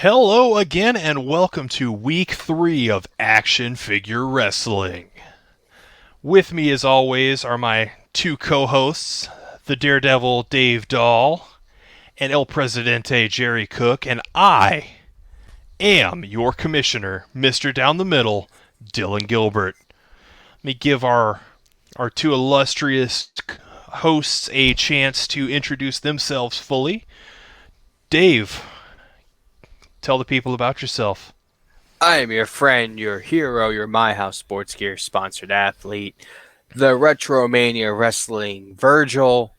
Hello again, and welcome to Week 3 of Action Figure Wrestling. With me, as always, are my two co-hosts, the Daredevil Dave Dahl and El Presidente Jerry Cook, and I am your Commissioner, Mr. Down the Middle, Dylan Gilbert. Let me give our two illustrious hosts a chance to introduce themselves fully. Dave, tell the people about yourself. I am your friend, your hero, your My House Sports Gear sponsored athlete, the Retromania Wrestling Virgil,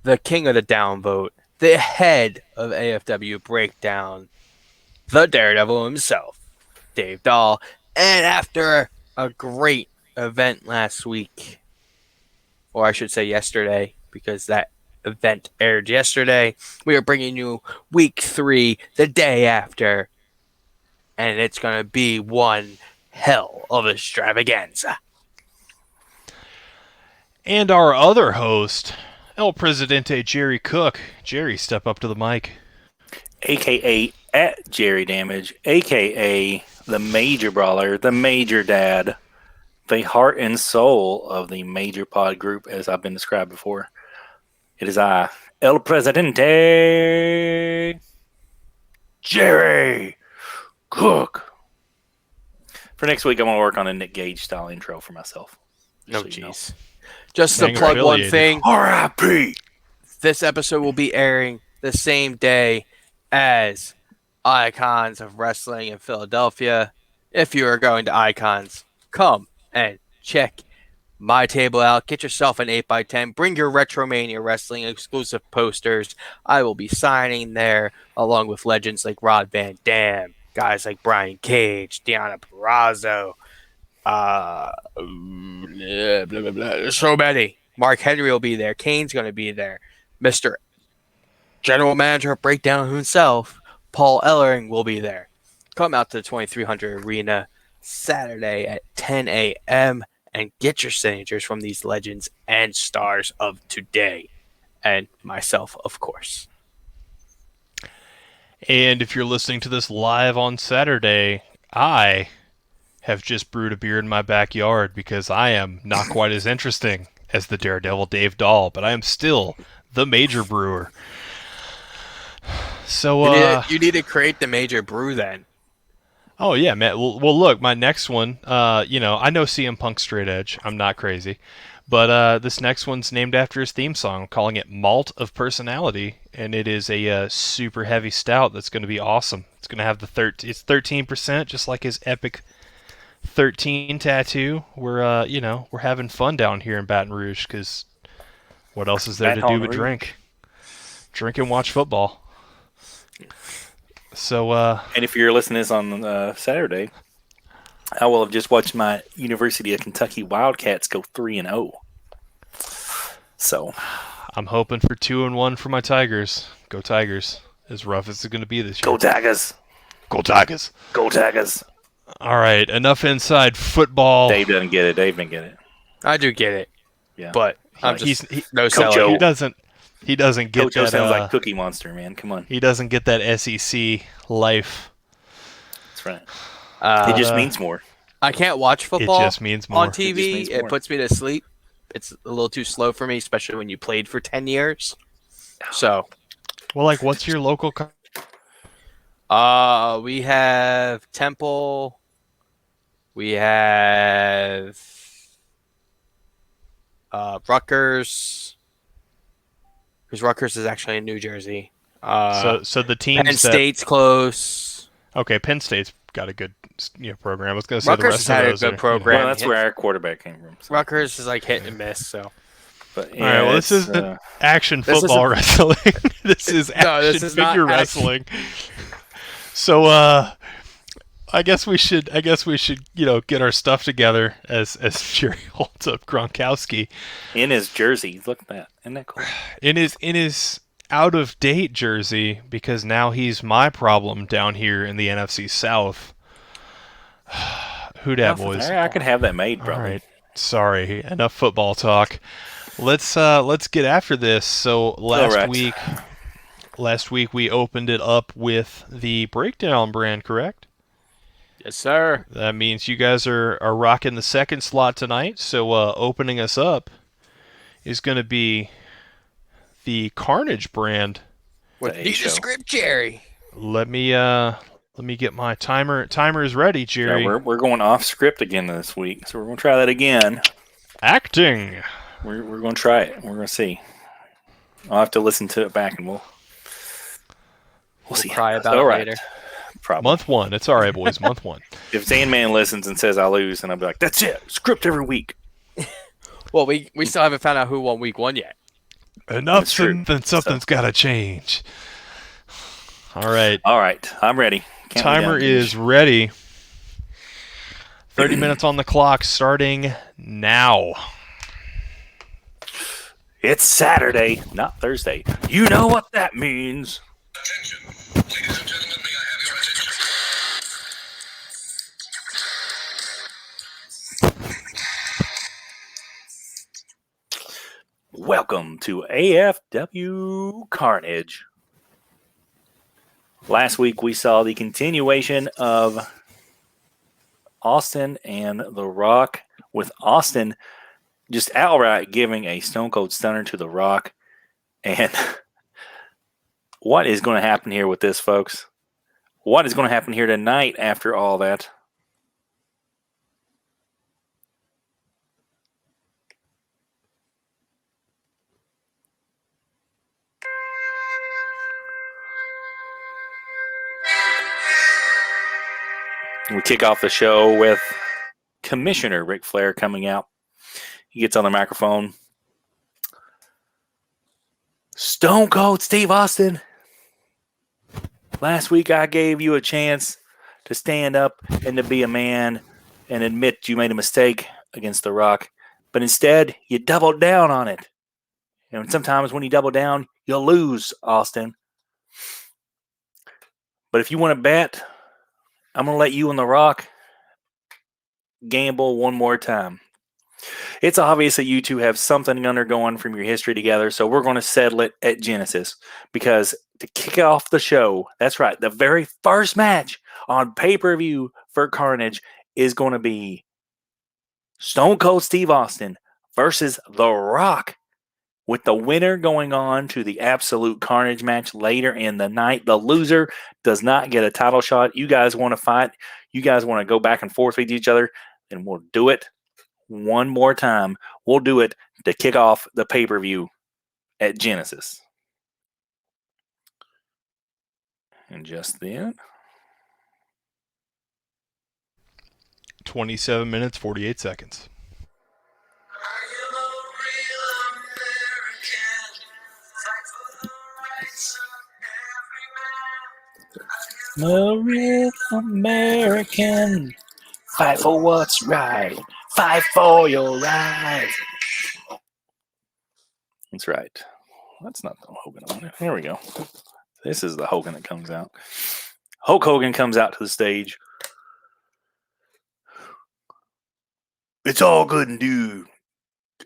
the king of the downvote, the head of AFW Breakdown, the Daredevil himself, Dave Dahl. And after a great event last week, or I should say yesterday, because that event aired yesterday, we are bringing you Week 3 the day after. And it's going to be one hell of extravaganza. And our other host, El Presidente Jerry Cook. Jerry, step up to the mic. A.K.A. at Jerry Damage, a.k.a. the Major Brawler, the Major Dad, the heart and soul of the Major Pod group, as I've been described before. It is I, El Presidente Jerry Cook. For next week, I'm going to work on a Nick Gage style intro for myself. No, jeez. Just to plug one thing. R.I.P. This episode will be airing the same day as Icons of Wrestling in Philadelphia. If you are going to Icons, come and check my table out. Get yourself an 8x10. Bring your Retromania Wrestling exclusive posters. I will be signing there along with legends like Rob Van Dam, guys like Brian Cage, Deonna Purrazzo, blah, blah, blah. So many. Mark Henry will be there. Kane's going to be there. Mr. General Manager of Breakdown himself, Paul Ellering, will be there. Come out to the 2300 Arena Saturday at 10 a.m. and get your signatures from these legends and stars of today. And myself, of course. And if you're listening to this live on Saturday, I have just brewed a beer in my backyard because I am not quite as interesting as the Daredevil Dave Dahl, but I am still the Major Brewer. So you need to create the Major Brew then. Oh yeah, man. Well, look, my next one. I know CM Punk's Straight Edge. I'm not crazy, but this next one's named after his theme song. I'm calling it Malt of Personality, and it is a super heavy stout that's going to be awesome. It's going to have it's 13%, just like his epic 13 tattoo. We're having fun down here in Baton Rouge because what else is there to do but drink and watch football. So, and if you're listening to this on Saturday, I will have just watched my University of Kentucky Wildcats go 3-0. So, I'm hoping for 2-1 for my Tigers. Go Tigers! As rough as it's going to be this year. Go Tigers! Go Tigers! Go Tigers! All right, enough inside football. Dave doesn't get it. Dave didn't get it. I do get it. Yeah, but I'm just no Coach selling. He doesn't get Coach that. Sounds like Cookie Monster, man. Come on. He doesn't get that SEC life. That's right. It just means more. I can't watch football. It just means more. On TV. It puts me to sleep. It's a little too slow for me, especially when you played for 10 years. So, well, like, what's your local? We have Temple. We have Rutgers. Because Rutgers is actually in New Jersey. So the teams Penn State's close. Okay, Penn State's got a good program. I was going to say Rutgers the rest has of had those a good program. Well, that's where our quarterback came from. So. Rutgers is like hit and miss. So, but yeah, all right. Well, this is action football wrestling. This is action figure wrestling. So, I guess we should get our stuff together as Jerry holds up Gronkowski in his jersey. Look at that. Isn't that cool? In his out of date jersey, because now he's my problem down here in the NFC South. Who dat, boys? I could have that made, probably. All right. Sorry, enough football talk. Let's get after this. So last week Last week we opened it up with the Breakdown brand, correct? Yes, sir. That means you guys are rocking the second slot tonight. So opening us up is going to be the Carnage brand. With The A need show. a script, Jerry. Let me get my timer. Timer is ready, Yeah, Jerry. we're going off script again this week, so we're going to try that again. Acting. We're going to try it. We're going to see. I'll have to listen to it back, and we'll see. Cry about All it right. later. Probably. Month 1. It's all right, boys. Month 1. If Sandman listens and says I lose, and I'll be like, that's it. Script every week. Well, we still haven't found out who won week 1 yet. Enough, That's true. something's got to change. All right. All right. I'm ready. Count me Timer down, is ready. 30 minutes on the clock starting now. It's Saturday, not Thursday. You know what that means. Attention. Ladies and gentlemen, may I have your attention? Welcome to AFW Carnage. Last week we saw the continuation of Austin and The Rock, with Austin just outright giving a Stone Cold Stunner to The Rock. And what is going to happen here with this, folks? What is going to happen here tonight after all that? We kick off the show with Commissioner Ric Flair coming out. He gets on the microphone. Stone Cold Steve Austin. Last week I gave you a chance to stand up and to be a man and admit you made a mistake against The Rock. But instead, you doubled down on it. And sometimes when you double down, you'll lose, Austin. But if you want to bet, I'm going to let you and The Rock gamble one more time. It's obvious that you two have something undergoing from your history together, so we're going to settle it at Genesis. Because to kick off the show, that's right, the very first match on pay-per-view for Carnage is going to be Stone Cold Steve Austin versus The Rock, with the winner going on to the Absolute Carnage match later in the night. The loser does not get a title shot. You guys want to fight? You guys want to go back and forth with each other? Then we'll do it one more time. We'll do it to kick off the pay-per-view at Genesis. And just then, 27 minutes, 48 seconds. a real American, fight for what's right, fight for your rights. That's right. That's not the Hogan on it. Here we go. This is the Hogan that comes out. Hulk Hogan comes out to the stage. It's all good and dude.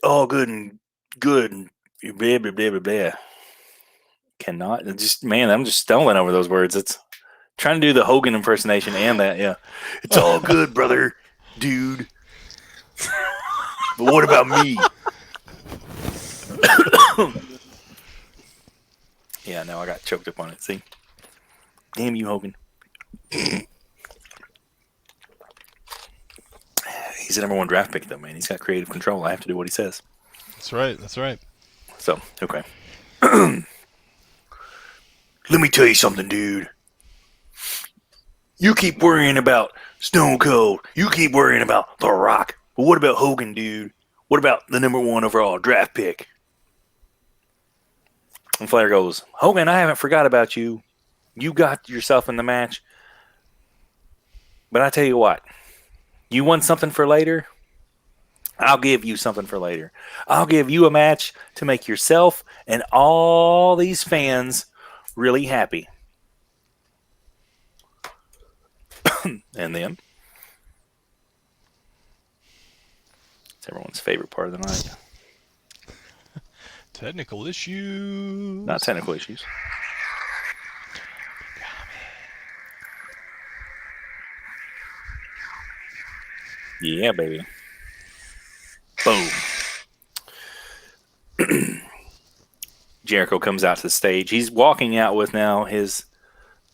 All good and good and blah, blah, blah, blah, blah. Cannot. Just, man, I'm just stumbling over those words. It's trying to do the Hogan impersonation and that, yeah. It's all good, brother, dude. But what about me? Yeah, no, I got choked up on it. See? Damn you, Hogan. He's the number one draft pick, though, man. He's got creative control. I have to do what he says. That's right. That's right. So, okay. Let me tell you something, dude. You keep worrying about Stone Cold. You keep worrying about The Rock. But what about Hogan, dude? What about the number one overall draft pick? And Flair goes, Hogan, I haven't forgot about you. You got yourself in the match. But I tell you what. You want something for later? I'll give you something for later. I'll give you a match to make yourself and all these fans really happy. And then, it's everyone's favorite part of the night. Technical issues. Not technical issues. Yeah, baby. Boom. Jericho comes out to the stage. He's walking out with now his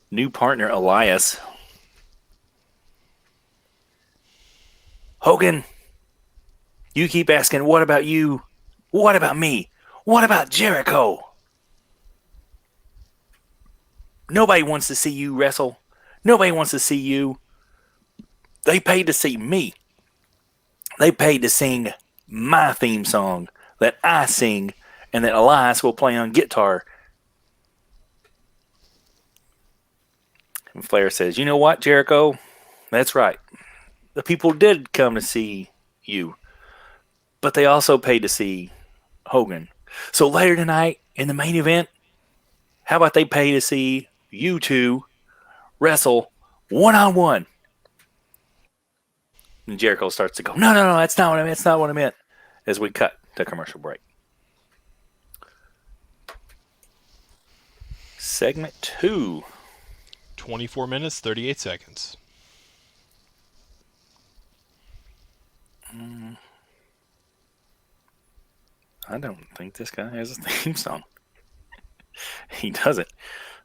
new partner, Elias. Hogan, you keep asking, what about you? What about me? What about Jericho? Nobody wants to see you wrestle. Nobody wants to see you. They paid to see me. They paid to sing my theme song that I sing and that Elias will play on guitar. And Flair says, you know what, Jericho? That's right. The people did come to see you, but they also paid to see Hogan. So later tonight in the main event, how about they pay to see you two wrestle one-on-one? And Jericho starts to go, no, that's not what I meant. That's not what I meant. As we cut to commercial break. Segment 2. 24 minutes, 38 seconds. I don't think this guy has a theme song. He doesn't.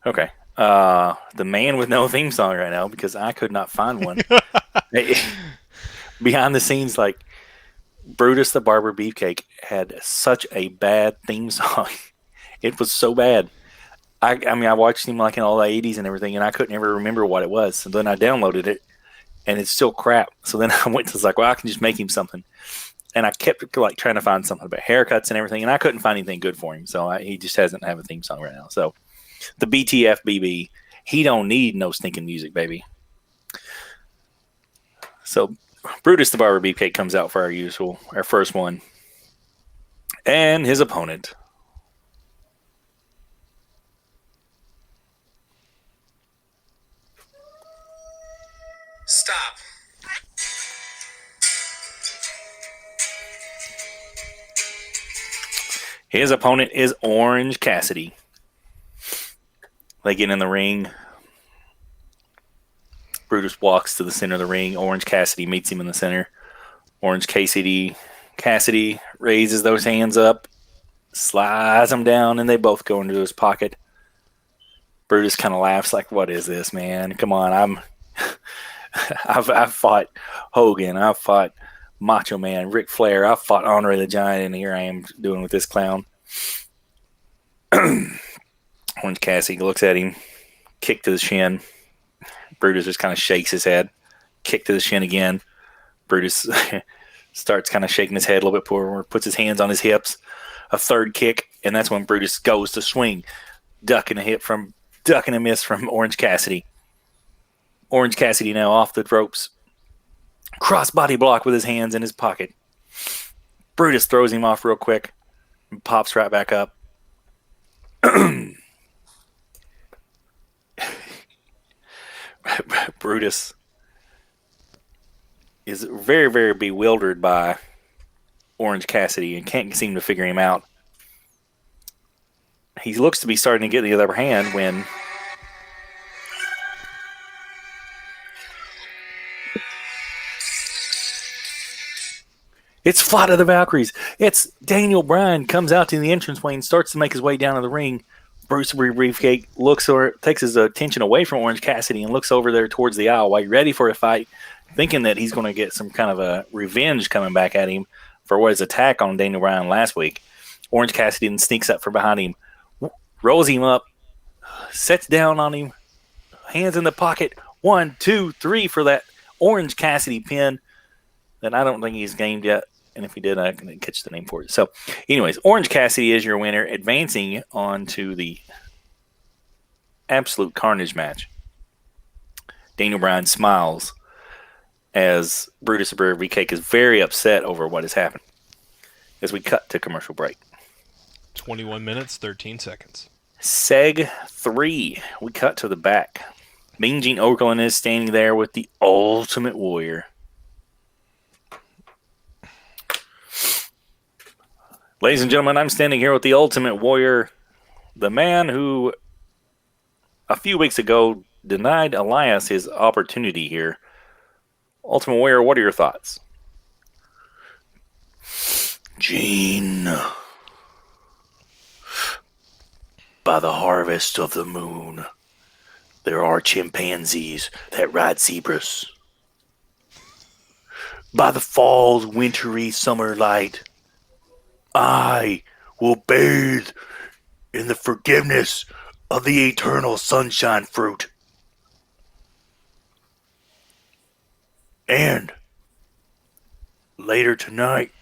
Okay. The man with no theme song right now because I could not find one. Behind the scenes, like Brutus the Barber Beefcake had such a bad theme song. It was so bad. I mean, I watched him like in all the 80s and everything, and I couldn't ever remember what it was. So then I downloaded it, and it's still crap. So then I went to like, well, I can just make him something. And I kept like trying to find something about haircuts and everything, and I couldn't find anything good for him. So he just hasn't have a theme song right now. So the BTFBB, he don't need no stinking music, baby. So Brutus the Barber Beefcake comes out for our first one. And his opponent. Stop. His opponent is Orange Cassidy. They get in the ring. Brutus walks to the center of the ring. Orange Cassidy meets him in the center. Orange Cassidy raises those hands up, slides them down, and they both go into his pocket. Brutus kind of laughs like, what is this, man? Come on, I've fought Hogan. I've fought Macho Man, Ric Flair. I've fought Andre the Giant, and here I am doing with this clown. Orange Cassidy looks at him, kick to the shin. Brutus just kind of shakes his head, kick to the shin again. Brutus starts kind of shaking his head a little bit more, puts his hands on his hips. A third kick, and that's when Brutus goes to swing, ducking a miss from Orange Cassidy. Orange Cassidy now off the ropes. Cross-body block with his hands in his pocket. Brutus throws him off real quick and pops right back up. Brutus is very, very bewildered by Orange Cassidy and can't seem to figure him out. He looks to be starting to get the other hand when it's Flight of the Valkyries. It's Daniel Bryan comes out to the entranceway and starts to make his way down to the ring. Bruce Beefcake looks over, takes his attention away from Orange Cassidy and looks over there towards the aisle while he's ready for a fight, thinking that he's going to get some kind of a revenge coming back at him for what his attack on Daniel Bryan last week. Orange Cassidy then sneaks up from behind him, rolls him up, sets down on him, hands in the pocket, 1, 2, 3 for that Orange Cassidy pin that I don't think he's gamed yet. And if he did, I can catch the name for it. So, anyways, Orange Cassidy is your winner, advancing on to the absolute Carnage match. Daniel Bryan smiles as Brutus Beefcake is very upset over what has happened. As we cut to commercial break. 21 minutes, 13 seconds. Seg 3. We cut to the back. Mean Gene Okerlund is standing there with the Ultimate Warrior. Ladies and gentlemen, I'm standing here with the Ultimate Warrior, the man who a few weeks ago denied Elias his opportunity here. Ultimate Warrior, what are your thoughts? Gene, by the harvest of the moon, there are chimpanzees that ride zebras. By the fall's wintry summer light, I will bathe in the forgiveness of the eternal sunshine fruit. And later tonight,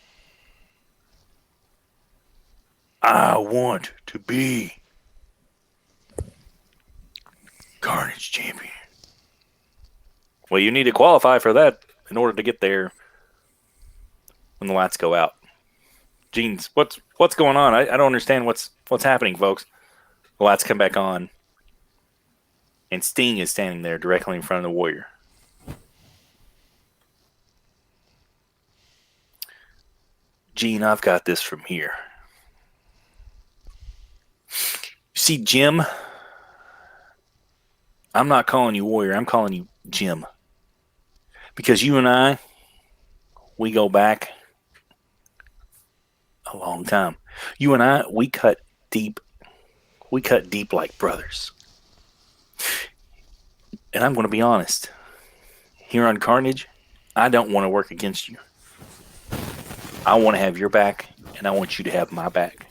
I want to be Carnage champion. Well, you need to qualify for that in order to get there when the lights go out. Genes, what's going on? I don't understand what's happening, folks. The lights come back on, and Sting is standing there directly in front of the Warrior. Gene, I've got this from here. You see, Jim, I'm not calling you Warrior. I'm calling you Jim. Because you and I, we go back a long time. You and I, we cut deep. We cut deep like brothers. And I'm going to be honest. Here on Carnage, I don't want to work against you. I want to have your back, and I want you to have my back.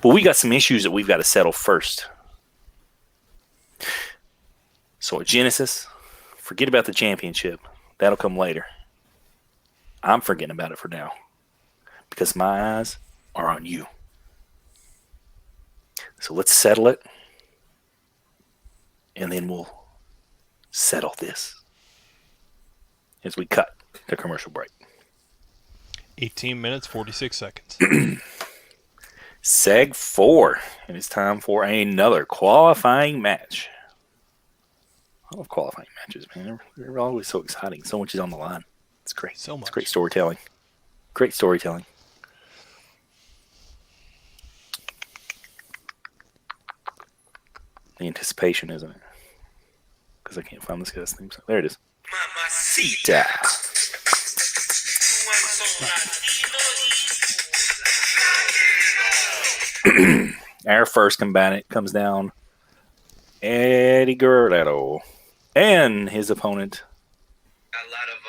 But we got some issues that we've got to settle first. So at Genesis, forget about the championship. That'll come later. I'm forgetting about it for now. Because my eyes are on you. So let's settle it. And then we'll settle this. As we cut the commercial break. 18 minutes, 46 seconds. Seg 4. And it's time for another qualifying match. I love qualifying matches, man. They're always so exciting. So much is on the line. It's great. So much. It's great storytelling. Great storytelling. The anticipation, isn't it? Because I can't find this guy's theme song. There it is. Mamacita. Our first combatant comes down. Eddie Guerrero. And his opponent. A lot of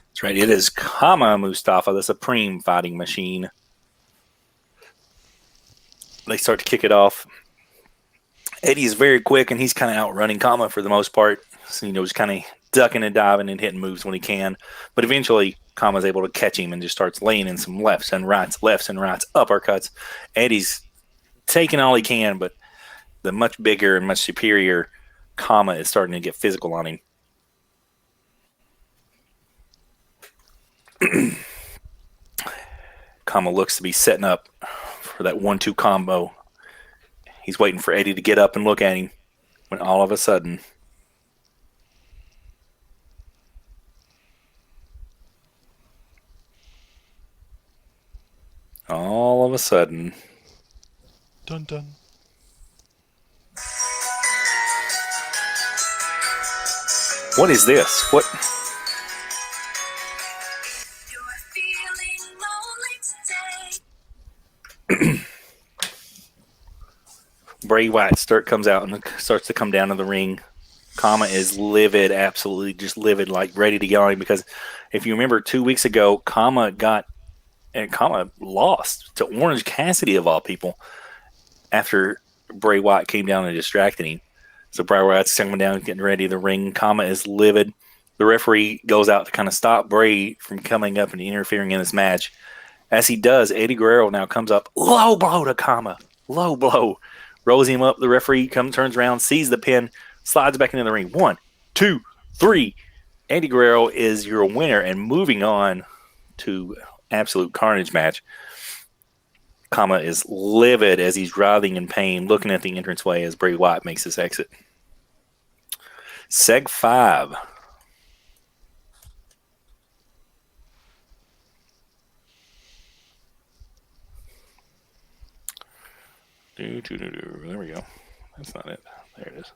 That's right. It is Kama Mustafa, the Supreme Fighting Machine. They start to kick it off. Eddie is very quick, and he's kind of outrunning Kama for the most part. So, just kind of ducking and diving and hitting moves when he can. But eventually, Kama's able to catch him and just starts laying in some lefts and rights, uppercuts. Eddie's taking all he can, but the much bigger and much superior Kama is starting to get physical on him. Kama looks to be setting up for that 1-2 combo. He's waiting for Eddie to get up and look at him when all of a sudden Dun dun. what is this? What? Bray Wyatt comes out and starts to come down to the ring. Kama is livid, absolutely just livid, like ready to get on him. Because if you remember 2 weeks ago, Kama lost to Orange Cassidy of all people after Bray Wyatt came down and distracted him. So Bray Wyatt's coming down, getting ready. The ring. Kama is livid. The referee goes out to kind of stop Bray from coming up and interfering in this match. As he does, Eddie Guerrero now comes up, low blow to Kama, low blow, rolls him up. The referee turns around, sees the pin, slides back into the ring. 1, 2, 3. Eddie Guerrero is your winner, and moving on to absolute carnage match. Kama is livid as he's writhing in pain, looking at the entranceway as Bray Wyatt makes his exit. Seg 5. There we go. That's not it. There it is.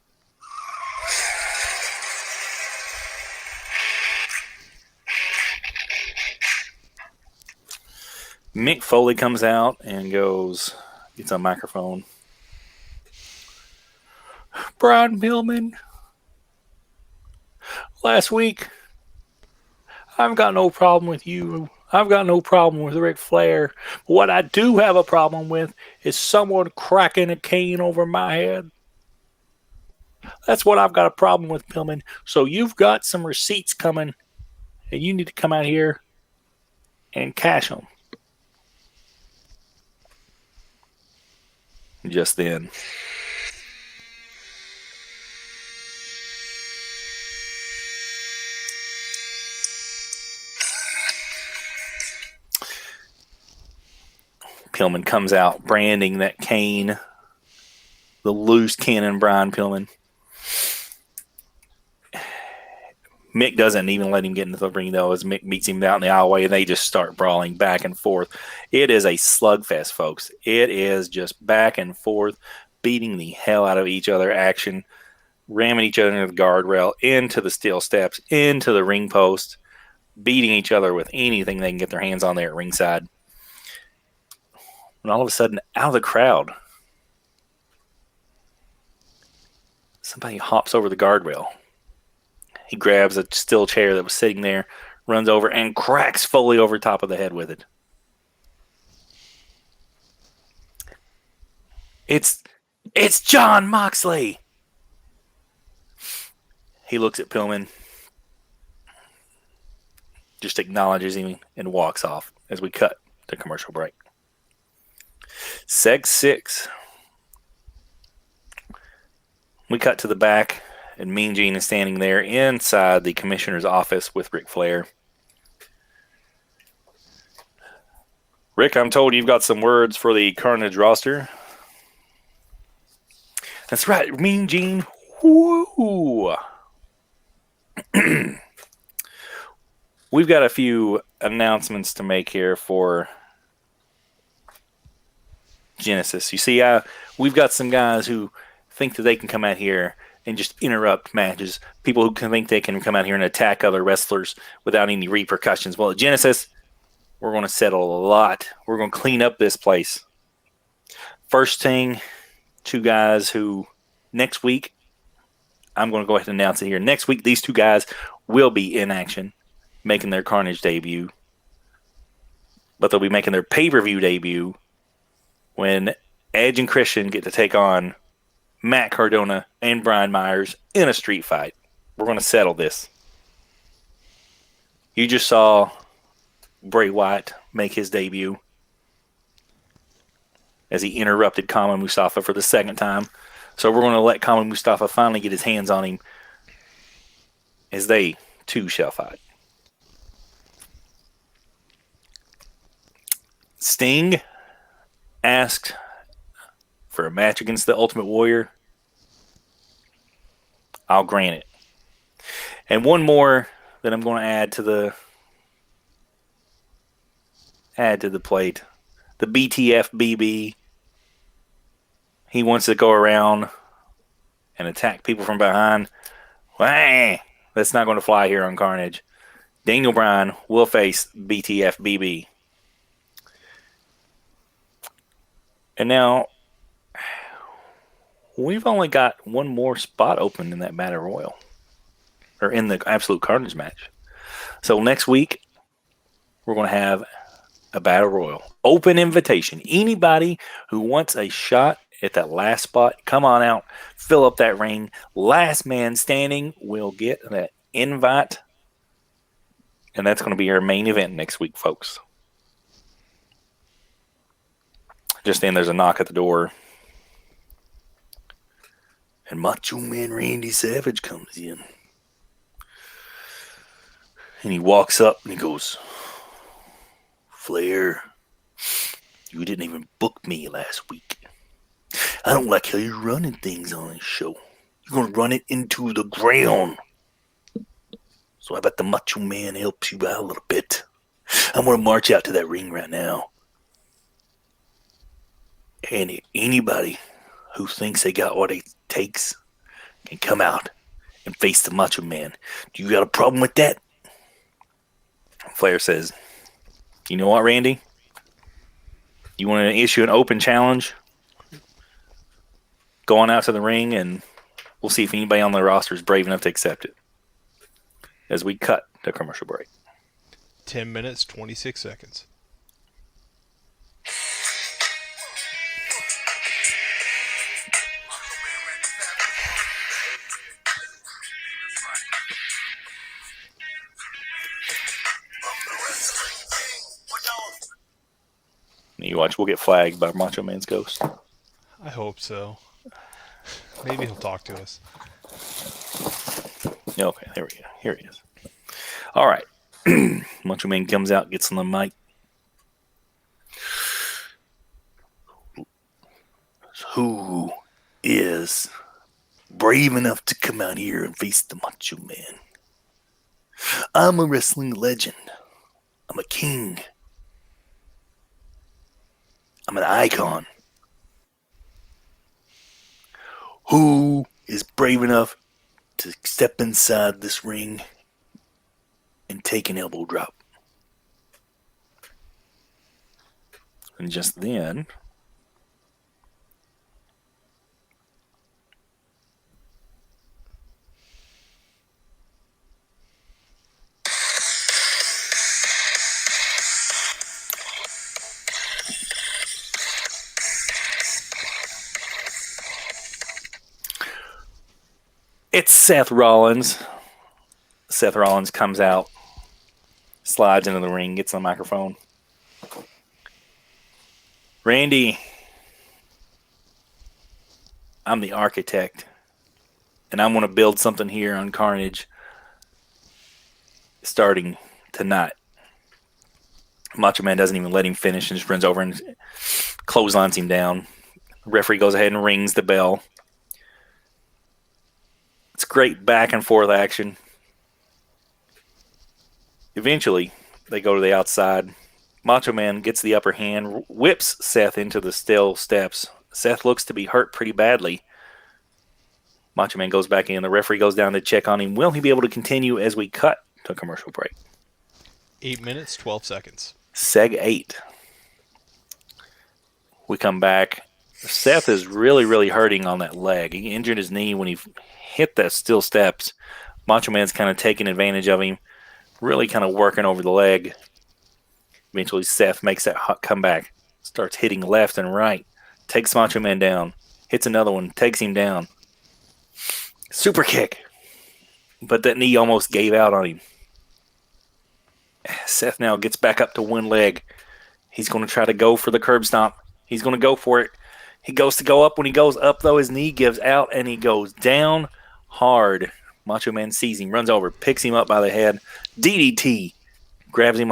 Mick Foley comes out and goes, gets a microphone. Brian Pillman, last week, I've got no problem with you. I've got no problem with Ric Flair. What I do have a problem with is someone cracking a cane over my head. That's what I've got a problem with, Pillman. So you've got some receipts coming, and you need to come out here and cash them. Just then. Pillman comes out branding that cane, the loose cannon Brian Pillman. Mick doesn't even let him get into the ring, though, as Mick meets him out in the aisleway, and they just start brawling back and forth. It is a slugfest, folks. It is just back and forth, beating the hell out of each other action, ramming each other into the guardrail, into the steel steps, into the ring post, beating each other with anything they can get their hands on there at ringside. And all of a sudden, out of the crowd, somebody hops over the guardrail. He grabs a steel chair that was sitting there, runs over, and cracks Foley over top of the head with it. It's John Moxley. He looks at Pillman, just acknowledges him, and walks off as we cut to commercial break. Seg 6. We cut to the back, and Mean Gene is standing there inside the commissioner's office with Ric Flair. Rick, I'm told you've got some words for the Carnage roster. That's right, Mean Gene. Woo! We've got a few announcements to make here for Genesis. You see, we've got some guys who think that they can come out here and just interrupt matches. People who can think they can come out here and attack other wrestlers without any repercussions. Well, at Genesis, we're going to settle a lot. We're going to clean up this place. First thing, two guys who next week, I'm going to go ahead and announce it here. Next week, these two guys will be in action, making their Carnage debut. But they'll be making their pay-per-view debut when Edge and Christian get to take on Matt Cardona and Brian Myers in a street fight. We're going to settle this. You just saw Bray Wyatt make his debut as he interrupted Kama Mustafa for the second time. So we're going to let Kama Mustafa finally get his hands on him as they too shall fight. Sting asked for a match against the Ultimate Warrior. I'll grant it. And one more that I'm going to add to the plate. The BTF BB. He wants to go around and attack people from behind. Wah! That's not going to fly here on Carnage. Daniel Bryan will face BTF BB. And now, we've only got one more spot open in that Battle Royal. Or in the Absolute Carnage match. So next week, we're going to have a Battle Royal. Open invitation. Anybody who wants a shot at that last spot, come on out, fill up that ring. Last man standing will get that invite. And that's going to be our main event next week, folks. Just then, there's a knock at the door. And Macho Man Randy Savage comes in. And he walks up and he goes, Flair, you didn't even book me last week. I don't like how you're running things on this show. You're going to run it into the ground. So how about the Macho Man helps you out a little bit? I'm going to march out to that ring right now. And anybody who thinks they got what it takes can come out and face the Macho Man. Do you got a problem with that? Flair says, you know what, Randy? You want to issue an open challenge? Go on out to the ring, and we'll see if anybody on the roster is brave enough to accept it. As we cut to commercial break. 10 minutes, 26 seconds. You watch, we'll get flagged by Macho Man's ghost. I hope so. Maybe he'll talk to us. Okay, there we go. Here he is. All right. Macho Man comes out, gets on the mic. Who is brave enough to come out here and face the Macho Man? I'm a wrestling legend. I'm a king. I'm an icon. Who is brave enough to step inside this ring and take an elbow drop? And just then, it's Seth Rollins. Seth Rollins comes out, slides into the ring, gets on the microphone. Randy, I'm the architect, and I want to build something here on Carnage starting tonight. Macho Man doesn't even let him finish and just runs over and clotheslines him down. The referee goes ahead and rings the bell. It's great back and forth action. Eventually, they go to the outside. Macho Man gets the upper hand, whips Seth into the steel steps. Seth looks to be hurt pretty badly. Macho Man goes back in. The referee goes down to check on him. Will he be able to continue as we cut to commercial break? 8 minutes, 12 seconds. Seg 8. We come back. Seth is really, really hurting on that leg. He injured his knee when he hit the steel steps. Macho Man's kind of taking advantage of him, really kind of working over the leg. Eventually, Seth makes that comeback, starts hitting left and right, takes Macho Man down, hits another one, takes him down. Super kick. But that knee almost gave out on him. Seth now gets back up to one leg. He's going to try to go for the curb stomp. He's going to go for it. He goes to go up. When he goes up, though, his knee gives out, and he goes down hard. Macho Man sees him, runs over, picks him up by the head. DDT. Grabs him,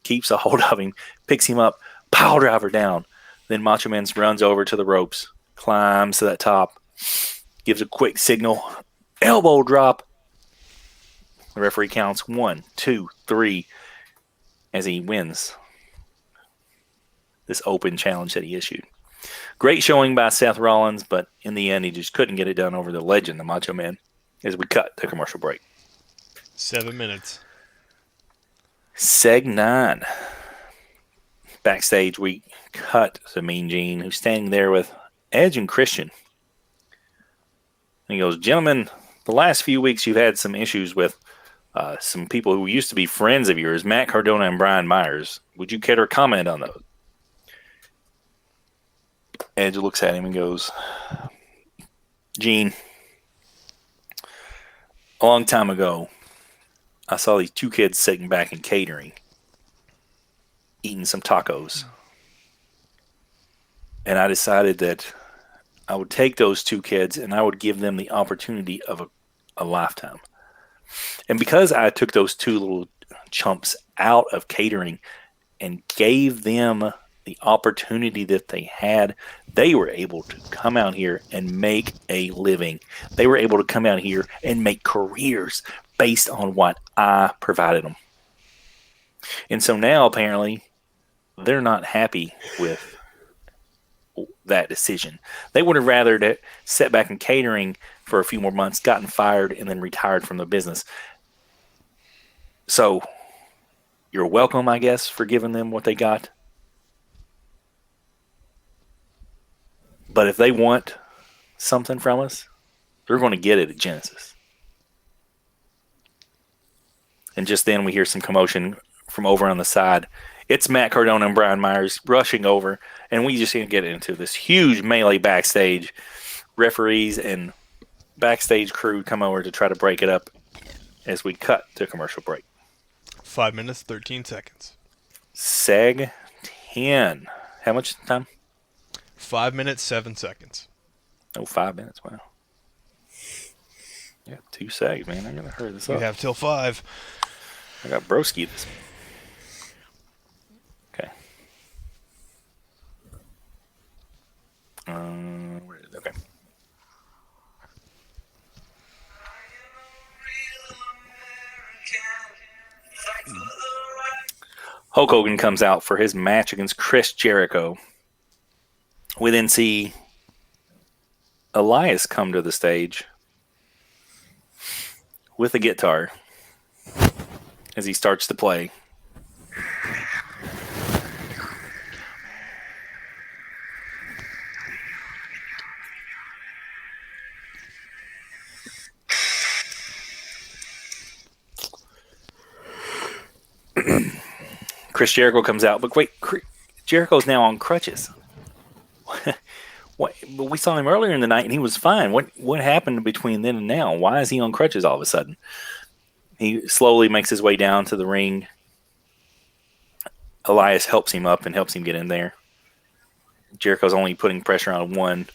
keeps a hold of him, picks him up, pile driver down. Then Macho Man runs over to the ropes, climbs to that top, gives a quick signal, elbow drop. The referee counts 1, 2, 3 as he wins this open challenge that he issued. Great showing by Seth Rollins, but in the end, he just couldn't get it done over the legend, the Macho Man, as we cut to commercial break. 7 minutes. Seg 9. Backstage, we cut to Mean Gene, who's standing there with Edge and Christian. And he goes, "Gentlemen, the last few weeks you've had some issues with some people who used to be friends of yours, Matt Cardona and Brian Myers. Would you care to comment on those?" Edge looks at him and goes, "Gene, a long time ago, I saw these two kids sitting back and catering, eating some tacos. And I decided that I would take those two kids and I would give them the opportunity of a lifetime. And because I took those two little chumps out of catering and gave them the opportunity that they had, they were able to come out here and make a living. They were able to come out here and make careers based on what I provided them. And so now, apparently, they're not happy with that decision. They would have rather sat back in catering for a few more months, gotten fired, and then retired from the business. So, you're welcome, I guess, for giving them what they got. But if they want something from us, they're going to get it at Genesis. And just then we hear some commotion from over on the side. It's Matt Cardona and Brian Myers rushing over, and we just get into this huge melee backstage. Referees and backstage crew come over to try to break it up as we cut to commercial break. 5 minutes, 13 seconds. Seg 10. How much time? 5 minutes, 7 seconds. Oh, 5 minutes. Wow. Yeah, 2 segs, man. I gotta hurry this You up. have till 5. I got broski this. Okay. Where is it? Okay. Hulk Hogan comes out for his match against Chris Jericho. We then see Elias come to the stage with a guitar as he starts to play. Chris Jericho comes out, but wait, Jericho's now on crutches. What? But we saw him earlier in the night, and he was fine. What happened between then and now? Why is he on crutches all of a sudden? He slowly makes his way down to the ring. Elias helps him up and helps him get in there. Jericho's only putting pressure on one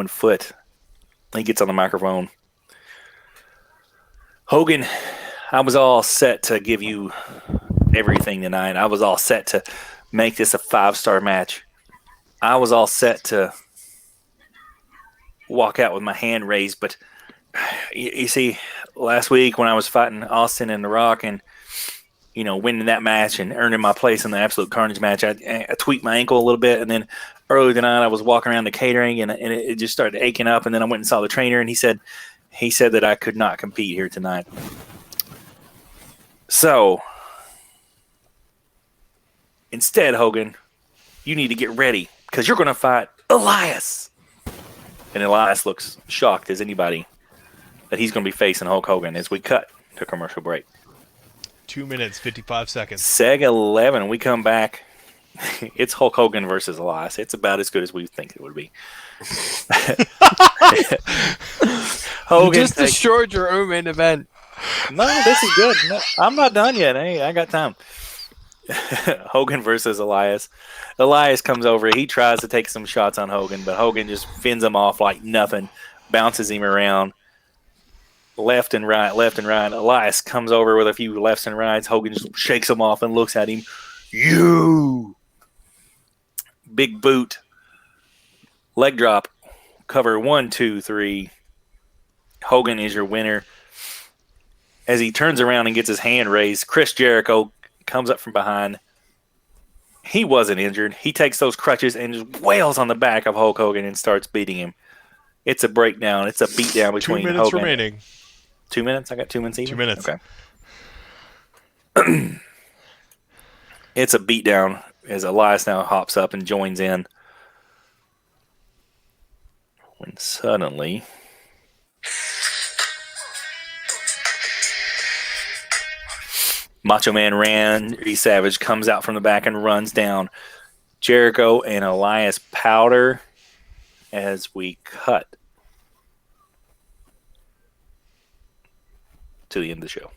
foot. He gets on the microphone. Hogan, I was all set to give you everything tonight. I was all set to make this a 5-star match. I was all set to walk out with my hand raised, but you see, last week when I was fighting Austin and The Rock and, winning that match and earning my place in the Absolute Carnage match, I tweaked my ankle a little bit, and then early tonight I was walking around the catering and it just started aching up, and then I went and saw the trainer, and he said that I could not compete here tonight. So instead, Hogan, you need to get ready because you're going to fight Elias. And Elias looks shocked as anybody that he's going to be facing Hulk Hogan as we cut to commercial break. 2 minutes, 55 seconds. Seg 11. We come back. It's Hulk Hogan versus Elias. It's about as good as we think it would be. Hogan just destroyed your own main event. No, this is good. No, I'm not done yet. Hey, I got time. Hogan versus Elias. Elias comes over. He tries to take some shots on Hogan, but Hogan just fends him off like nothing, bounces him around left and right, left and right. Elias comes over with a few lefts and rights. Hogan just shakes him off and looks at him. You! Big boot. Leg drop. Cover 1, 2, 3. Hogan is your winner. As he turns around and gets his hand raised, Chris Jericho comes up from behind. He wasn't injured. He takes those crutches and just wails on the back of Hulk Hogan and starts beating him. It's a breakdown. It's a beatdown between 2 minutes Hogan. remaining. 2 minutes? I got 2 minutes even? 2 minutes. Okay. It's a beatdown as Elias now hops up and joins in. When suddenly... Macho Man Randy Savage comes out from the back and runs down Jericho and Elias powder as we cut to the end of the show.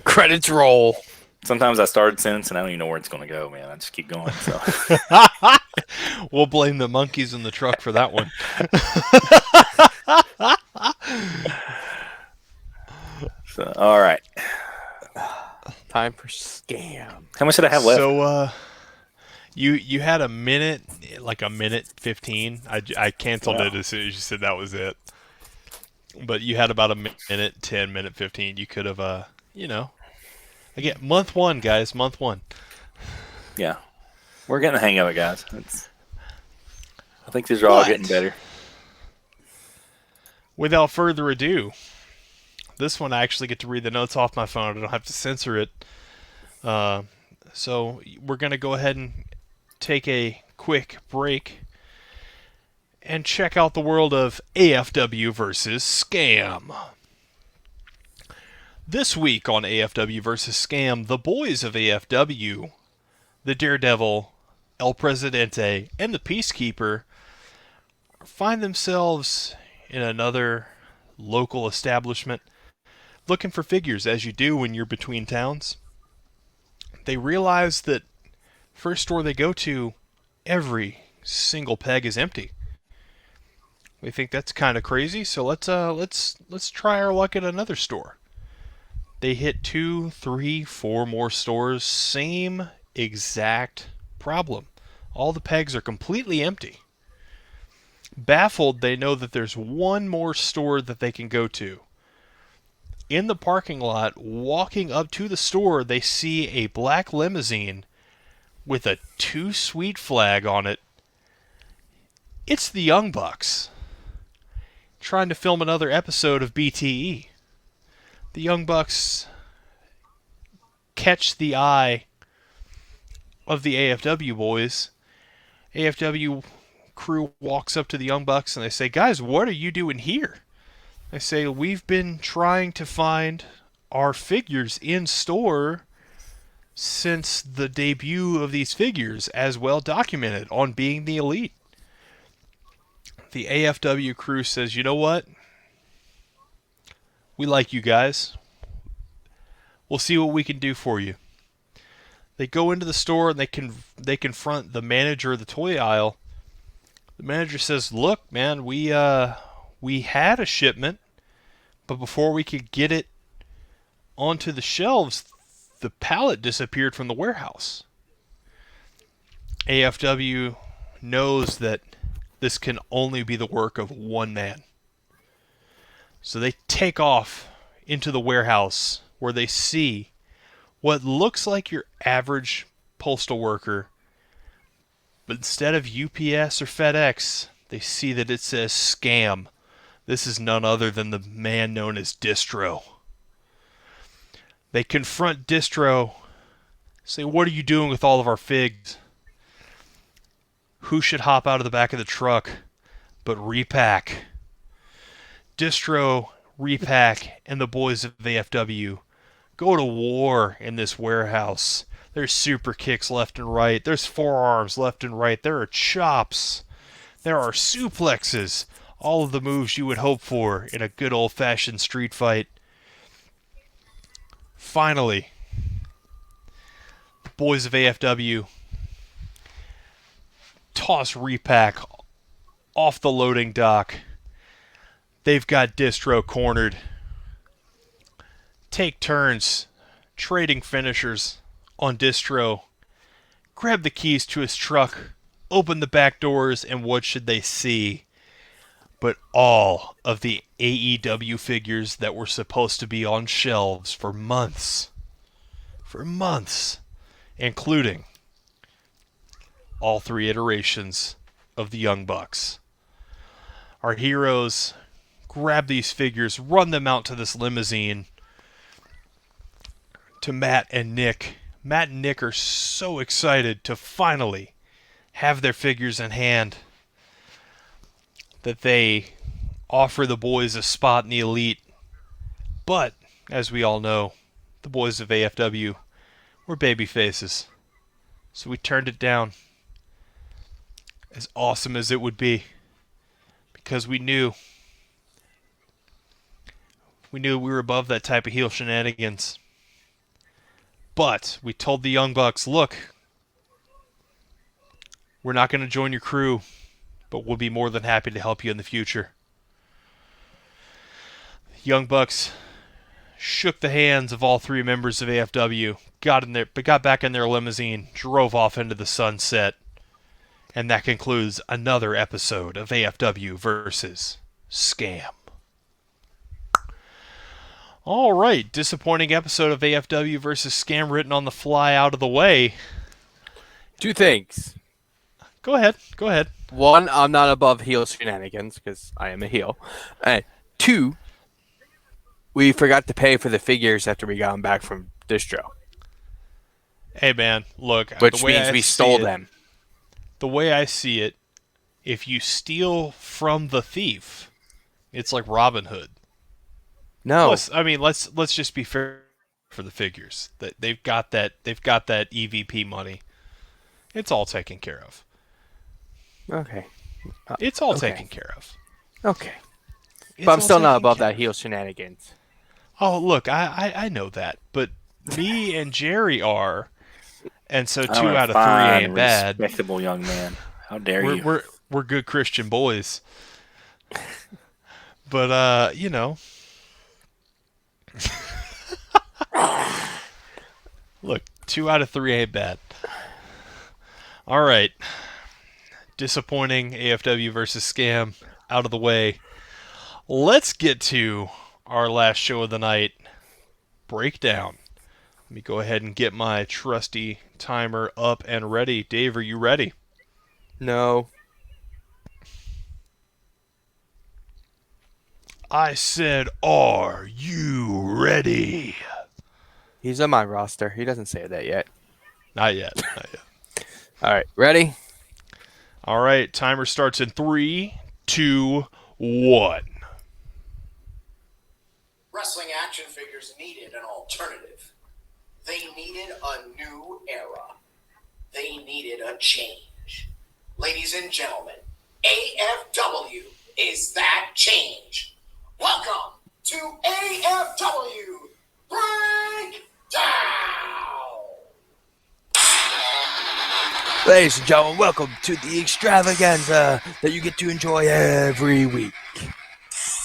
Credits roll. Sometimes I start a sentence and I don't even know where it's going to go, man. I just keep going. So. We'll blame the monkeys in the truck for that one. So, all right. Time for scam. How much did I have left? So, you had a minute, like a minute 15. I canceled it as soon as you said that was it. But you had about a minute 10, minute 15. You could have, again, month 1, guys, month 1. Yeah. We're getting the hang of it, guys. I think these are all getting better. Without further ado, this one I actually get to read the notes off my phone. I don't have to censor it. So we're going to go ahead and take a quick break and check out the world of AFW versus Scam. This week on AFW versus Scam, the boys of AFW, the Daredevil, El Presidente, and the Peacekeeper find themselves in another local establishment looking for figures, as you do when you're between towns. They realize that first store they go to, every single peg is empty. We think that's kind of crazy, so let's try our luck at another store. They hit 2, 3, 4 more stores, same exact problem. All the pegs are completely empty. Baffled, they know that there's one more store that they can go to. In the parking lot, walking up to the store, they see a black limousine with a Too Sweet flag on it. It's the Young Bucks trying to film another episode of BTE. The Young Bucks catch the eye of the AFW boys. AFW crew walks up to the Young Bucks and they say, "Guys, what are you doing here?" They say, "We've been trying to find our figures in store since the debut of these figures, as well documented on Being the Elite." The AFW crew says, "You know what? We like you guys. We'll see what we can do for you." They go into the store and they confront the manager of the toy aisle. The manager says, "Look, man, we had a shipment, but before we could get it onto the shelves, the pallet disappeared from the warehouse." AFW knows that this can only be the work of one man. So they take off into the warehouse where they see what looks like your average postal worker, but instead of UPS or FedEx, they see that it says Scam. This is none other than the man known as Distro. They confront Distro, say, "What are you doing with all of our figs? Who should hop out of the back of the truck but Repack?" Distro, Repack, and the boys of AFW go to war in this warehouse. There's super kicks left and right. There's forearms left and right. There are chops. There are suplexes. All of the moves you would hope for in a good old-fashioned street fight. Finally, the boys of AFW toss Repack off the loading dock. They've got Distro cornered. Take turns trading finishers on Distro. Grab the keys to his truck, open the back doors, and what should they see but all of the AEW figures that were supposed to be on shelves for months, including all 3 iterations of the Young Bucks. Our heroes grab these figures, run them out to this limousine to Matt and Nick. Matt and Nick are so excited to finally have their figures in hand that they offer the boys a spot in the Elite. But, as we all know, the boys of AFW were baby faces. So we turned it down. As awesome as it would be. Because we knew we were above that type of heel shenanigans. But we told the Young Bucks, "Look, we're not going to join your crew, but we'll be more than happy to help you in the future." Young Bucks shook the hands of all 3 members of AFW, got back in their limousine, drove off into the sunset, and that concludes another episode of AFW versus Scam. All right, disappointing episode of AFW versus Scam written on the fly out of the way. 2 things. Go ahead. 1, I'm not above heel shenanigans because I am a heel. 2, we forgot to pay for the figures after we got them back from Distro. Hey, man, look, which means we stole them. The way I see it, if you steal from the thief, it's like Robin Hood. No, Plus, I mean, let's just be fair for the figures. That they've got that EVP money. It's all taken care of. okay, It's all okay. taken care of. okay. It's But I'm all still not taken above care that of. heel shenanigans. Oh, look, I know that, but me and Jerry are, and so I'm 2 a out of 3 fine, ain't bad. respectable young man. How dare We're you? we're good Christian boys. But look, 2 out of 3 ain't bad. All right. Disappointing AFW versus Scam out of the way. Let's get to our last show of the night, Breakdown. Let me go ahead and get my trusty timer up and ready. Dave, are you ready? No. I said, are you ready? He's on my roster. He doesn't say that yet. Not yet. Not yet. All right, ready? All right, timer starts in 3, 2, 1. Wrestling action figures needed an alternative. They needed a new era. They needed a change. Ladies and gentlemen, AFW is that change. Welcome to AFW Breakdown! Ladies and gentlemen, welcome to the extravaganza that you get to enjoy every week.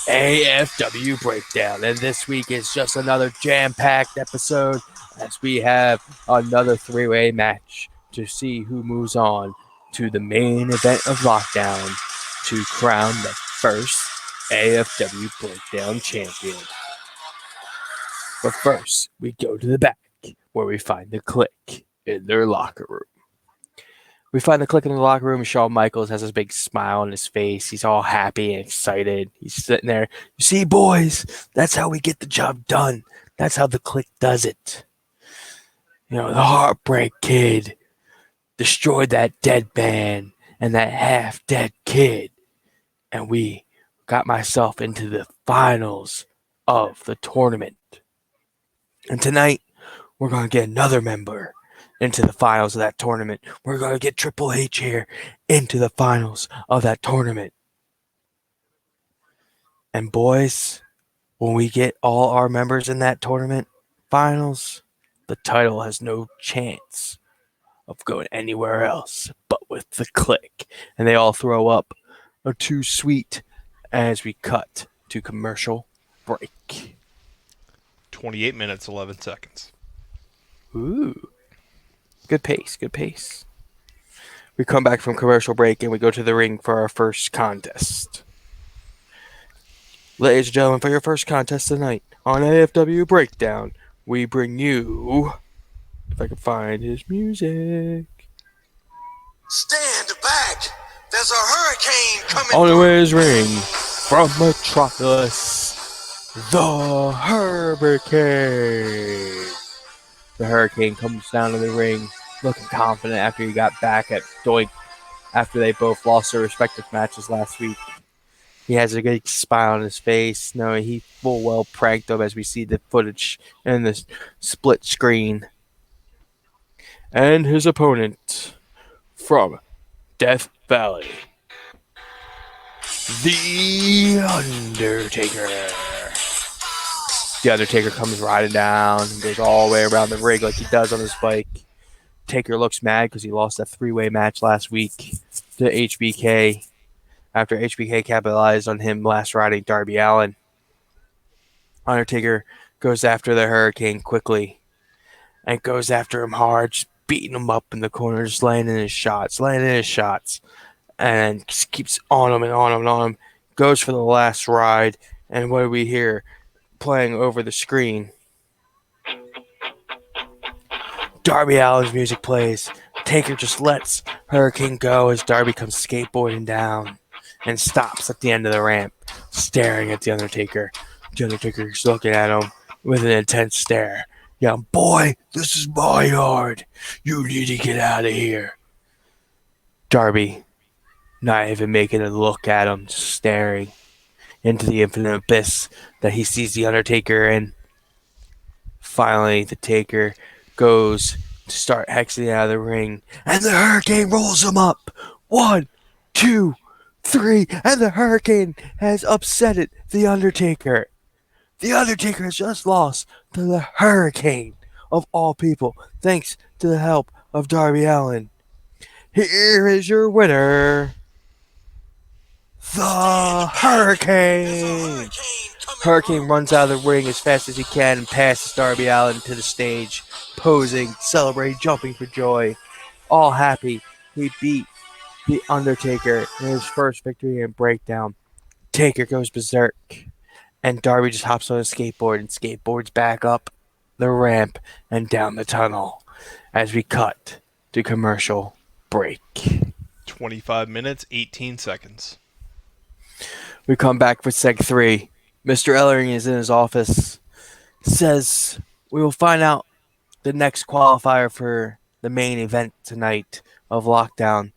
AFW Breakdown. And this week is just another jam-packed episode as we have another three-way match to see who moves on to the main event of Lockdown to crown the first AFW Breakdown champion. But first, we go to the back where we find the Clique in their locker room. We find the Clique in the locker room. Shawn Michaels has this big smile on his face. He's all happy and excited. He's sitting there. You see, boys, that's how we get the job done. That's how the Clique does it. You know, the Heartbreak Kid destroyed that dead man and that half-dead kid. And we got myself into the finals of the tournament. And tonight, we're going to get another member into the finals of that tournament. We're going to get Triple H here into the finals of that tournament. And boys, when we get all our members in that tournament finals, the title has no chance of going anywhere else but with the Clique. And they all throw up a too sweet as we cut to commercial break. 28 minutes, 11 seconds. Ooh. Good pace, good pace. We come back from commercial break and we go to the ring for our first contest. Ladies and gentlemen, for your first contest tonight on AFW Breakdown, we bring you, if I can find his music, Stand back! There's a hurricane coming on the through. way to his ring from Metropolis, the Hurricane. The Hurricane comes down to the ring looking confident after he got back at Doink after they both lost their respective matches last week. He has a good smile on his face, knowing he full well pranked him as we see the footage in the split screen. And his opponent from Death Valley, The Undertaker. The Undertaker comes riding down and goes all the way around the ring like he does on his bike. Taker looks mad because he lost that three-way match last week to HBK after HBK capitalized on him last riding Darby Allin. Undertaker goes after the Hurricane quickly and goes after him hard, just beating him up in the corner, just landing his shots, and just keeps on him and on him and on him. Goes for the last ride, and what do we hear playing over the screen? Darby Allin's music plays. Taker just lets Hurricane go as Darby comes skateboarding down and stops at the end of the ramp, staring at The Undertaker. The Undertaker's looking at him with an intense stare Young boy, this is my yard. You need to get out of here. Darby, not even making a look at him, just staring into the infinite abyss that he sees the Undertaker in. Finally, the Taker goes to start hexing out of the ring, and the Hurricane rolls him up. 1, 2, 3, and the Hurricane has upsetted the Undertaker. The Undertaker has just lost to the Hurricane of all people, thanks to the help of Darby Allin. Here is your winner, the Hurricane. Hurricane runs out of the ring as fast as he can and passes Darby Allin to the stage, posing, celebrating, jumping for joy. All happy, he beat the Undertaker in his first victory in Breakdown. Taker goes berserk, and Darby just hops on a skateboard and skateboards back up the ramp and down the tunnel as we cut to commercial break. 25 minutes, 18 seconds. We come back for Seg 3. Mr. Ellering is in his office. Says we will find out the next qualifier for the main event tonight of Lockdown.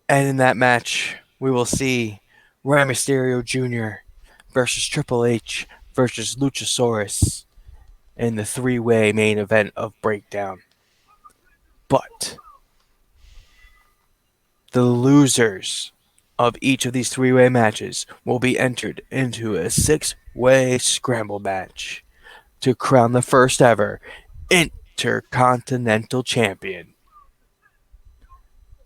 And in that match, we will see Rey Mysterio Jr. versus Triple H versus Luchasaurus in the three-way main event of Breakdown. But the losers of each of these three-way matches will be entered into a six-way scramble match to crown the first ever Intercontinental Champion.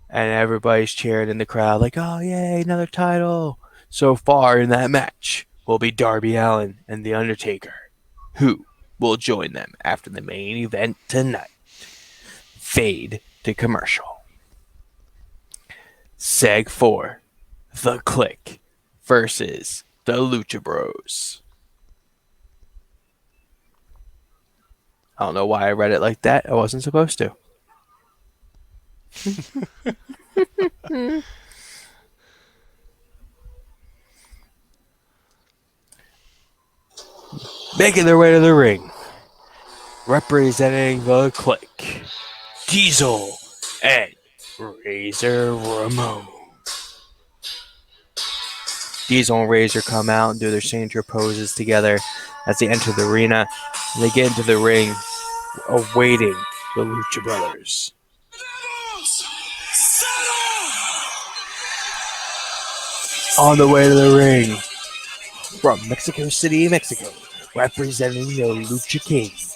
And everybody's cheering in the crowd like, oh, yay, another title. So far in that match will be Darby Allin and The Undertaker, who will join them after the main event tonight. Fade to commercial. Seg 4. The Click versus the Lucha Bros. I don't know why I read it like that. I wasn't supposed to. Making their way to the ring, representing the Click, Diesel and Razor Ramon. Diesel and Razor come out and do their signature poses together as they enter the arena. And they get into the ring, awaiting the Lucha Brothers. On the way to the ring, from Mexico City, Mexico, representing the Lucha Kings,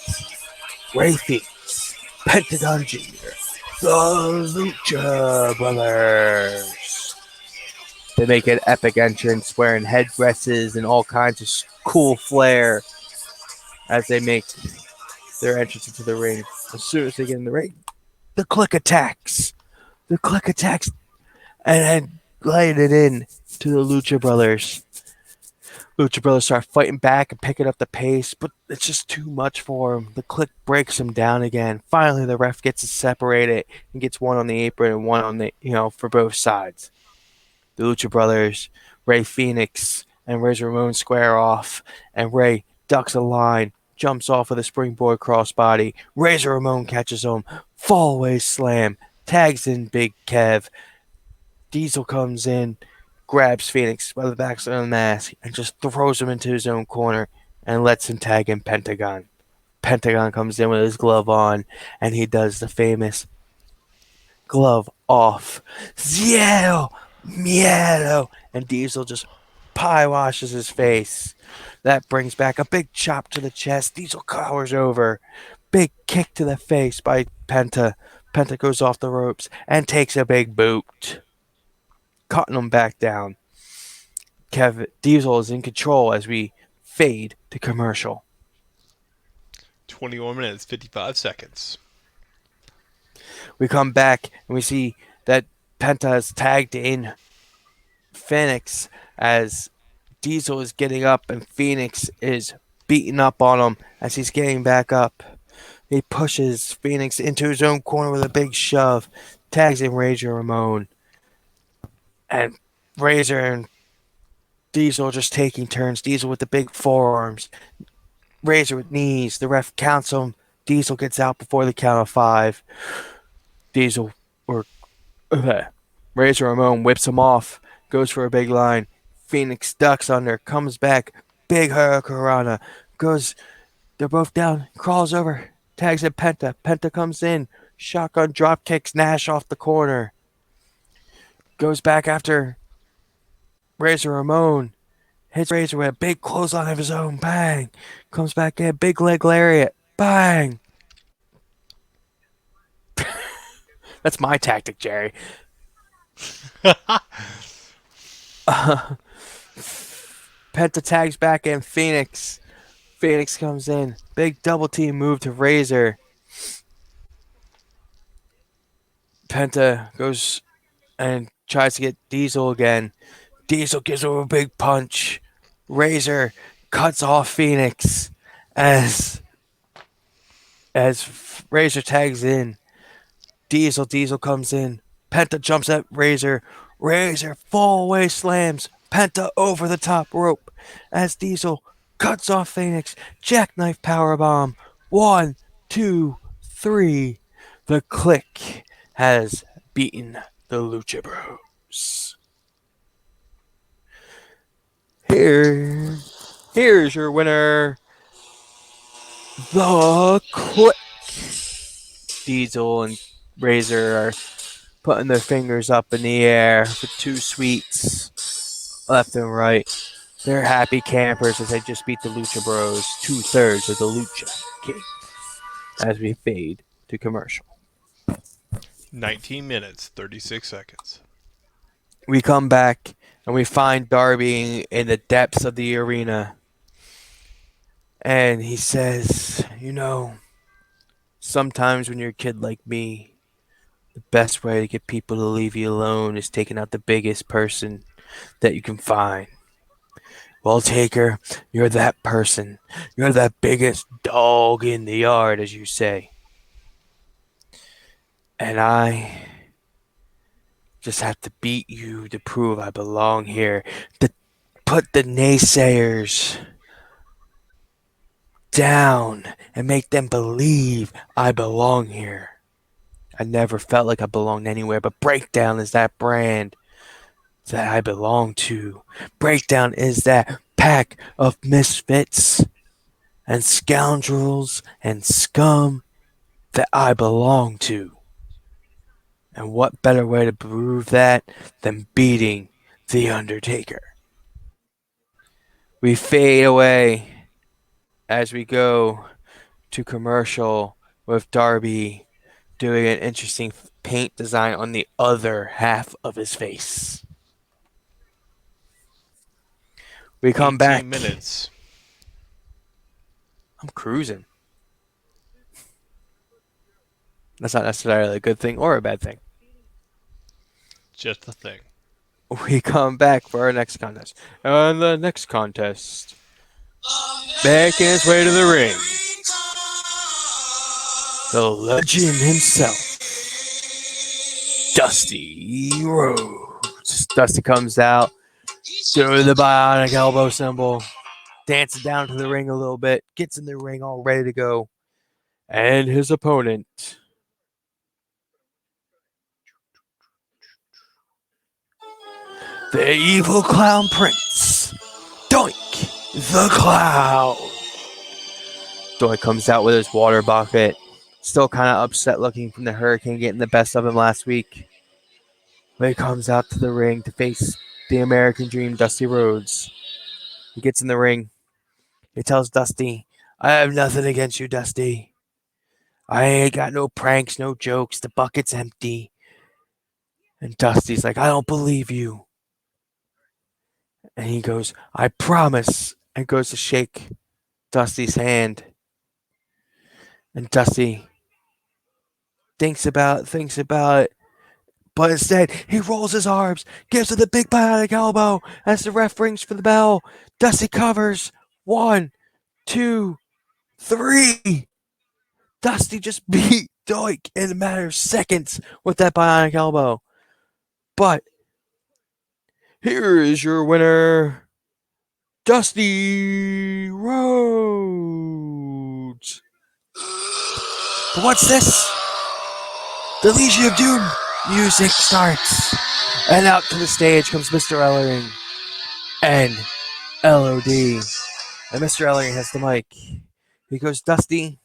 Ray Phoenix, Pentagon Jr., the Lucha Brothers. They make an epic entrance wearing headdresses and all kinds of cool flair as they make their entrance into the ring. As soon as they get in the ring, the Click attacks. The Click attacks and laying it in to the Lucha Brothers. Lucha Brothers start fighting back and picking up the pace, but it's just too much for them. The Click breaks them down again. Finally, the ref gets it separated and gets one on the apron and one on the, for both sides. The Lucha Brothers, Ray Phoenix, and Razor Ramon square off, and Ray ducks a line, jumps off with a springboard crossbody. Razor Ramon catches him, fall-away slam, tags in Big Kev. Diesel comes in, grabs Phoenix by the backside of the mask, and just throws him into his own corner and lets him tag in Pentagon. Pentagon comes in with his glove on, and he does the famous glove off. Cielo! Miedo! And Diesel just pie washes his face. That brings back a big chop to the chest. Diesel cowers over. Big kick to the face by Penta. Penta goes off the ropes and takes a big boot, cutting him back down. Diesel is in control as we fade to commercial. 21 minutes, 55 seconds. We come back and we see that Penta has tagged in Phoenix as Diesel is getting up and Phoenix is beating up on him as he's getting back up. He pushes Phoenix into his own corner with a big shove, tags in Razor Ramon. And Razor and Diesel just taking turns. Diesel with the big forearms. Razor with knees. The ref counts him. Diesel gets out before the count of 5. Diesel or Razor Ramon whips him off. Goes for a big line. Phoenix ducks under. Comes back. Big Hurricanrana. Goes. They're both down. Crawls over. Tags at Penta. Penta comes in. Shotgun drop kicks Nash off the corner. Goes back after Razor Ramon. Hits Razor with a big clothesline of his own. Bang. Comes back in. Big leg lariat. Bang. That's my tactic, Jerry. Penta tags back in Phoenix. Phoenix comes in. Big double team move to Razor. Penta goes and tries to get Diesel again. Diesel gives him a big punch. Razor cuts off Phoenix as Razor tags in. Diesel comes in. Penta jumps at Razor. Razor full away slams Penta over the top rope as Diesel cuts off Phoenix. Jackknife powerbomb. 1, 2, 3. The Click has beaten the Lucha Bros. Here's your winner, The Click. Diesel and Razor are putting their fingers up in the air for 2 sweets, left and right. They're happy campers as they just beat the Lucha Bros, 2/3 of the Lucha King. As we fade to commercial. 19 minutes, 36 seconds. We come back and we find Darby in the depths of the arena. And he says, sometimes when you're a kid like me, the best way to get people to leave you alone is taking out the biggest person that you can find. Well, Taker, you're that person. You're that biggest dog in the yard, as you say. And I just have to beat you to prove I belong here. To put the naysayers down and make them believe I belong here. I never felt like I belonged anywhere, but Breakdown is that brand that I belong to. Breakdown is that pack of misfits and scoundrels and scum that I belong to. And what better way to prove that than beating The Undertaker? We fade away as we go to commercial with Darby doing an interesting paint design on the other half of his face. We come 18 back. minutes. I'm cruising. That's not necessarily a good thing or a bad thing. Just the thing. We come back for our next contest. And the next contest, making his way to the ring, the legend himself, Dusty Rhodes. Dusty comes out, doing the bionic elbow symbol, dances down to the ring a little bit, gets in the ring all ready to go. And his opponent, the evil clown prince, Doink the Clown. Doink comes out with his water bucket, still kind of upset looking from the Hurricane getting the best of him last week. But he comes out to the ring to face the American Dream, Dusty Rhodes. He gets in the ring. He tells Dusty, I have nothing against you, Dusty. I ain't got no pranks, no jokes. The bucket's empty. And Dusty's like, I don't believe you. And he goes, I promise. And goes to shake Dusty's hand. And Dusty thinks about it. But instead, he rolls his arms, gives her the big bionic elbow as the ref rings for the bell. Dusty covers. 1, 2, 3. Dusty just beat Doink in a matter of seconds with that bionic elbow. But here is your winner, Dusty Rhodes. But what's this? The Legion of Doom music starts. And out to the stage comes Mr. Ellering and LOD. And Mr. Ellering has the mic. He goes, Dusty,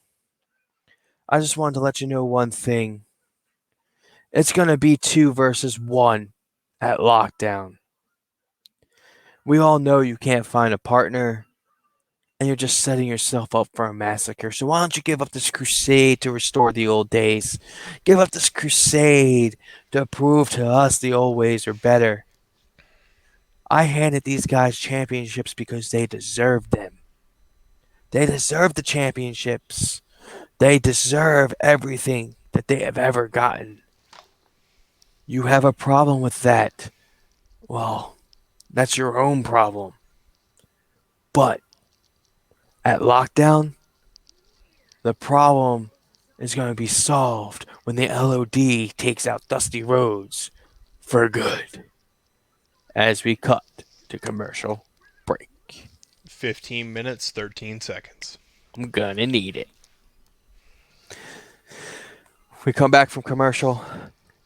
I just wanted to let you know one thing. It's going to be 2 versus 1 at Lockdown. We all know you can't find a partner, and you're just setting yourself up for a massacre. So why don't you give up this crusade to restore the old days? Give up this crusade to prove to us the old ways are better. I handed these guys championships because they deserved them. They deserve the championships. They deserve everything that they have ever gotten. You have a problem with that. Well, that's your own problem. But at Lockdown, the problem is going to be solved when the LOD takes out Dusty Rhodes for good. As we cut to commercial break. 15 minutes, 13 seconds. I'm gonna need it. We come back from commercial.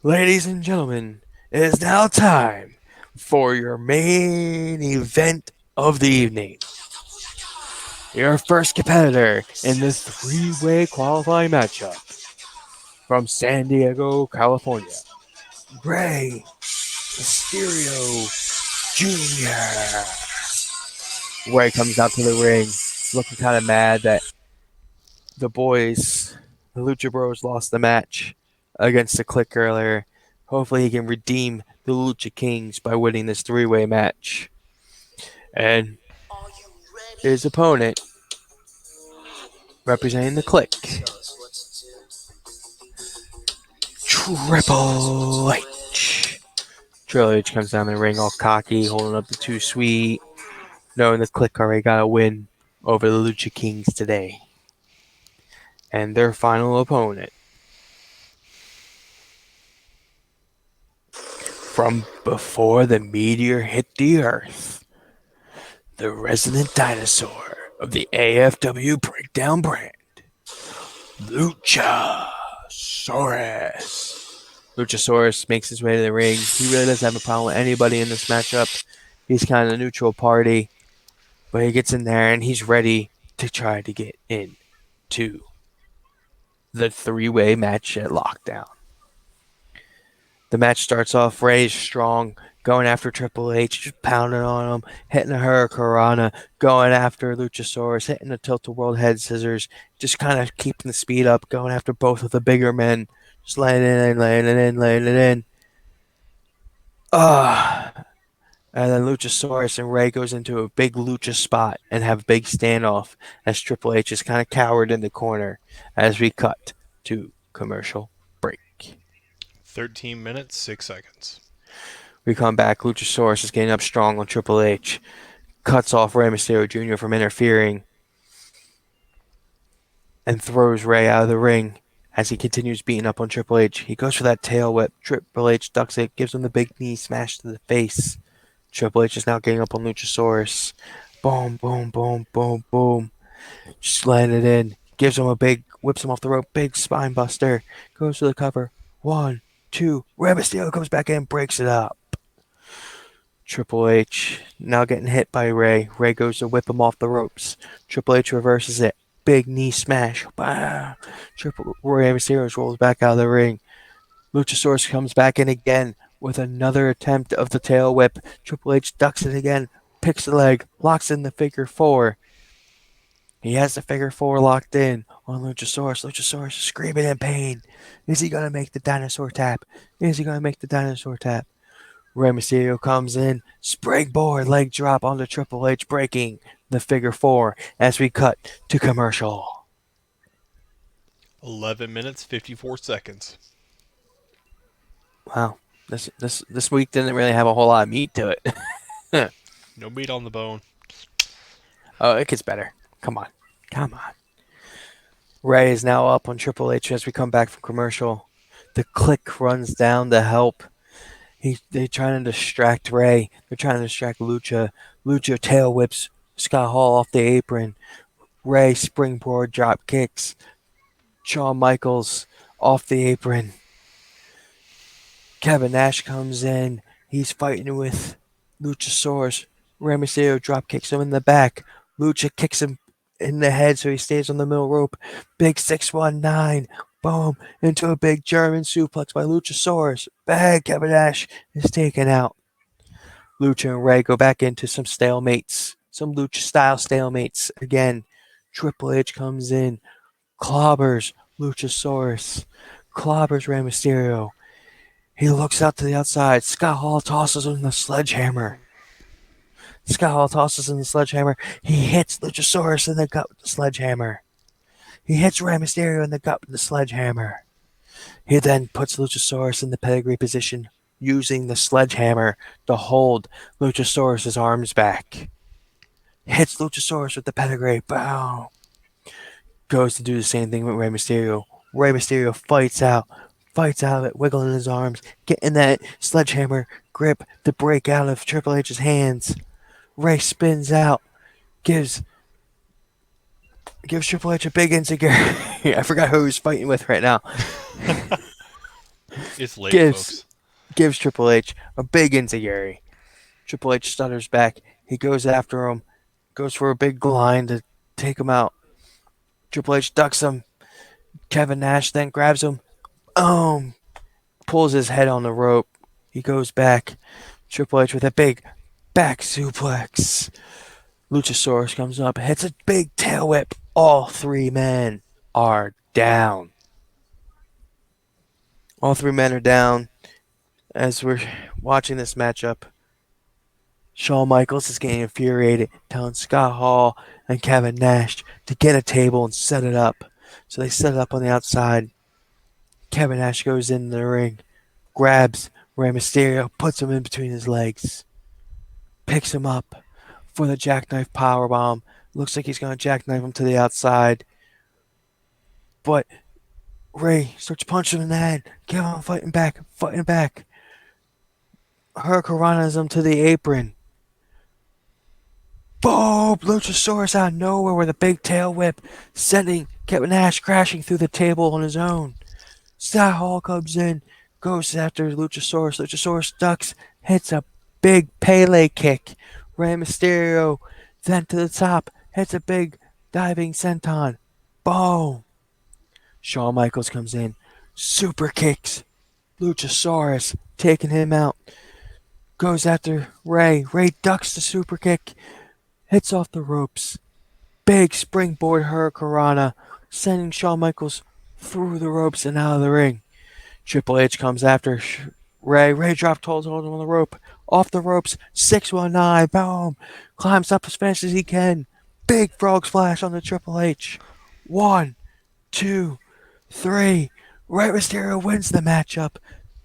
Ladies and gentlemen, it is now time for your main event of the evening. Your first competitor in this 3-way qualifying matchup from San Diego, California, Rey Mysterio Jr. Rey comes out to the ring looking kind of mad that the boys, the Lucha Bros, lost the match against the Click earlier. Hopefully he can redeem the Lucha Kings by winning this 3-way match. And his opponent, representing the Click, Triple H. Triple H comes down the ring all cocky, holding up the 2 Sweet, knowing the Click already got a win over the Lucha Kings today. And their final opponent, from before the meteor hit the earth, the resident dinosaur of the AFW Breakdown brand, Luchasaurus. Luchasaurus makes his way to the ring. He really doesn't have a problem with anybody in this matchup. He's kind of a neutral party, but he gets in there and he's ready to try to get into the 3-way match at Lockdown. The match starts off Rey strong, going after Triple H, just pounding on him, hitting a Hurricanrana, going after Luchasaurus, hitting a tilt-a-world head scissors, just kind of keeping the speed up, going after both of the bigger men, just laying it in. And then Luchasaurus and Rey goes into a big Lucha spot and have a big standoff as Triple H is kind of cowered in the corner as we cut to commercial break. 13 minutes, 6 seconds. We come back. Luchasaurus is getting up strong on Triple H. Cuts off Rey Mysterio Jr. from interfering and throws Rey out of the ring as he continues beating up on Triple H. He goes for that tail whip. Triple H ducks it, gives him the big knee smash to the face. Triple H is now getting up on Luchasaurus. Boom, boom, boom, boom, boom. Just letting it in. Gives him a big, whips him off the rope. Big spine buster. Goes for the cover. 1, 2. Rey Mysterio comes back in, breaks it up. Triple H now getting hit by Rey. Rey goes to whip him off the ropes. Triple H reverses it. Big knee smash. Rey Mysterio rolls back out of the ring. Luchasaurus comes back in again with another attempt of the tail whip. Triple H ducks it again, picks the leg, locks in the figure 4. He has the figure 4 locked in on Luchasaurus. Luchasaurus is screaming in pain. Is he going to make the dinosaur tap? Is he going to make the dinosaur tap? Rey Mysterio comes in, springboard leg drop onto Triple H, breaking the figure 4 as we cut to commercial. 11 minutes, 54 seconds. Wow. This week didn't really have a whole lot of meat to it. No meat on the bone. Oh, it gets better. Come on. Rey is now up on Triple H as we come back from commercial. The Click runs down to help. They're trying to distract Rey. They're trying to distract Lucha. Lucha tail whips Scott Hall off the apron. Rey springboard drop kicks. Shawn Michaels off the apron. Kevin Nash comes in. He's fighting with Luchasaurus. Rey Mysterio drop kicks him in the back. Lucha kicks him in the head so he stays on the middle rope. Big 619. Boom. Into a big German suplex by Luchasaurus. Bang. Kevin Nash is taken out. Lucha and Rey go back into some stalemates. Some Lucha style stalemates. Again, Triple H comes in. Clobbers Luchasaurus. Clobbers Rey Mysterio. He looks out to the outside. Scott Hall tosses him the sledgehammer. He hits Luchasaurus in the gut with the sledgehammer. He hits Rey Mysterio in the gut with the sledgehammer. He then puts Luchasaurus in the pedigree position, using the sledgehammer to hold Luchasaurus' arms back. Hits Luchasaurus with the pedigree. Boom. Goes to do the same thing with Rey Mysterio. Rey Mysterio fights out of it, wiggling his arms, getting that sledgehammer grip to break out of Triple H's hands. Rey spins out, gives Triple H a big insecurity. I forgot who he's fighting with right now. It's late, folks. Gives Triple H a big insecurity. Triple H stutters back. He goes after him, goes for a big line to take him out. Triple H ducks him. Kevin Nash then grabs him. Pulls his head on the rope. He goes back. Triple H with a big back suplex. Luchasaurus comes up, hits a big tail whip. All three men are down. As we're watching this matchup, Shawn Michaels is getting infuriated, telling Scott Hall and Kevin Nash to get a table and set it up. So they set it up on the outside. Kevin Nash goes in the ring, grabs Rey Mysterio, puts him in between his legs, picks him up for the jackknife powerbomb. Looks like he's going to jackknife him to the outside. But Rey starts punching him in the head. Kevin fighting back. Hurricanrana's him to the apron. Boom! Luchasaurus out of nowhere with a big tail whip, sending Kevin Nash crashing through the table on his own. Scott Hall comes in, goes after Luchasaurus. Luchasaurus ducks, hits a big Pele kick. Rey Mysterio then to the top, hits a big diving senton. Boom! Shawn Michaels comes in, super kicks Luchasaurus, taking him out. Goes after Rey. Rey ducks the super kick, hits off the ropes. Big springboard Hurricanrana, sending Shawn Michaels through the ropes and out of the ring. Triple H comes after Rey. Rey holds him on the rope. Off the ropes, 619, boom. Climbs up as fast as he can. Big frog splash on the Triple H. 1, 2, 3. Rey Mysterio wins the matchup.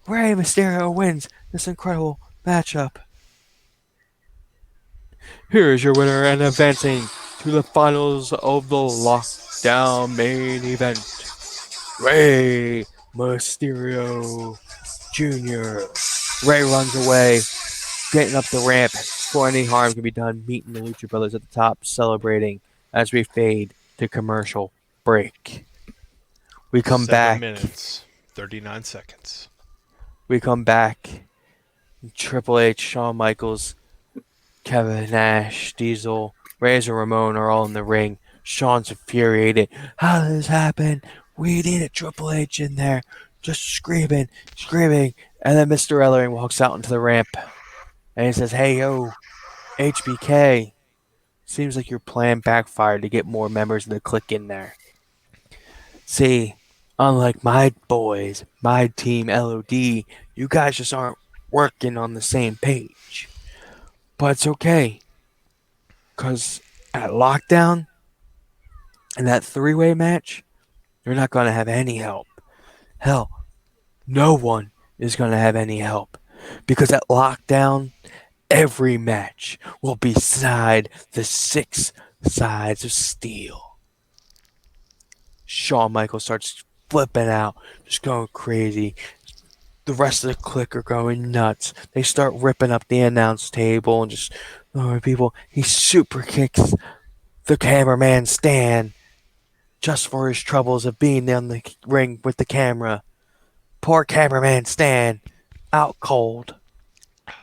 Rey Mysterio wins this incredible matchup. Here is your winner and advancing to the finals of the Lockdown main event, Rey Mysterio Jr. Rey runs away, getting up the ramp before any harm can be done, meeting the Lucha Brothers at the top, celebrating as we fade to commercial break. We come 7 back. minutes, 39 seconds. We come back. Triple H, Shawn Michaels, Kevin Nash, Diesel, Razor Ramon are all in the ring. Shawn's infuriated. How did this happen? We needed Triple H in there. Just screaming. And then Mr. Ellering walks out into the ramp. And he says, "Hey, yo, HBK. Seems like your plan backfired to get more members of the clique in there. See, unlike my boys, my team LOD, you guys just aren't working on the same page. But it's okay. Because at Lockdown, in that three-way match, you're not going to have any help. Hell, no one is going to have any help. Because at Lockdown, every match will be the 6 sides of steel." Shawn Michaels starts flipping out, just going crazy. The rest of the clique are going nuts. They start ripping up the announce table and just people. He super kicks the cameraman Stan. just for his troubles of being on the ring with the camera. Poor cameraman Stan, out cold.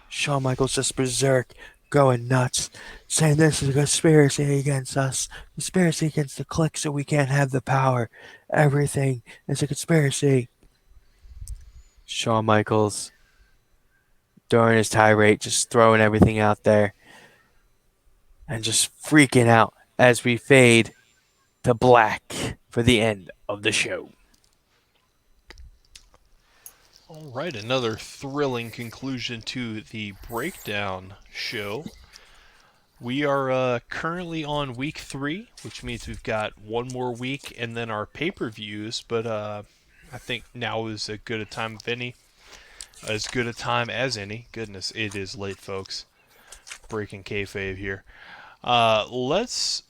Shawn Michaels just berserk, going nuts, saying this is a conspiracy against us, conspiracy against the clique so we can't have the power. Everything is a conspiracy. Shawn Michaels, during his tirade, just throwing everything out there and just freaking out as we fade to black for the end of the show. All right, another thrilling conclusion to the breakdown show. We are currently on week 3, which means we've got one more week and then our pay-per-views, but I think now is as good a time as any. Goodness, it is late, folks. Breaking kayfabe here. Let's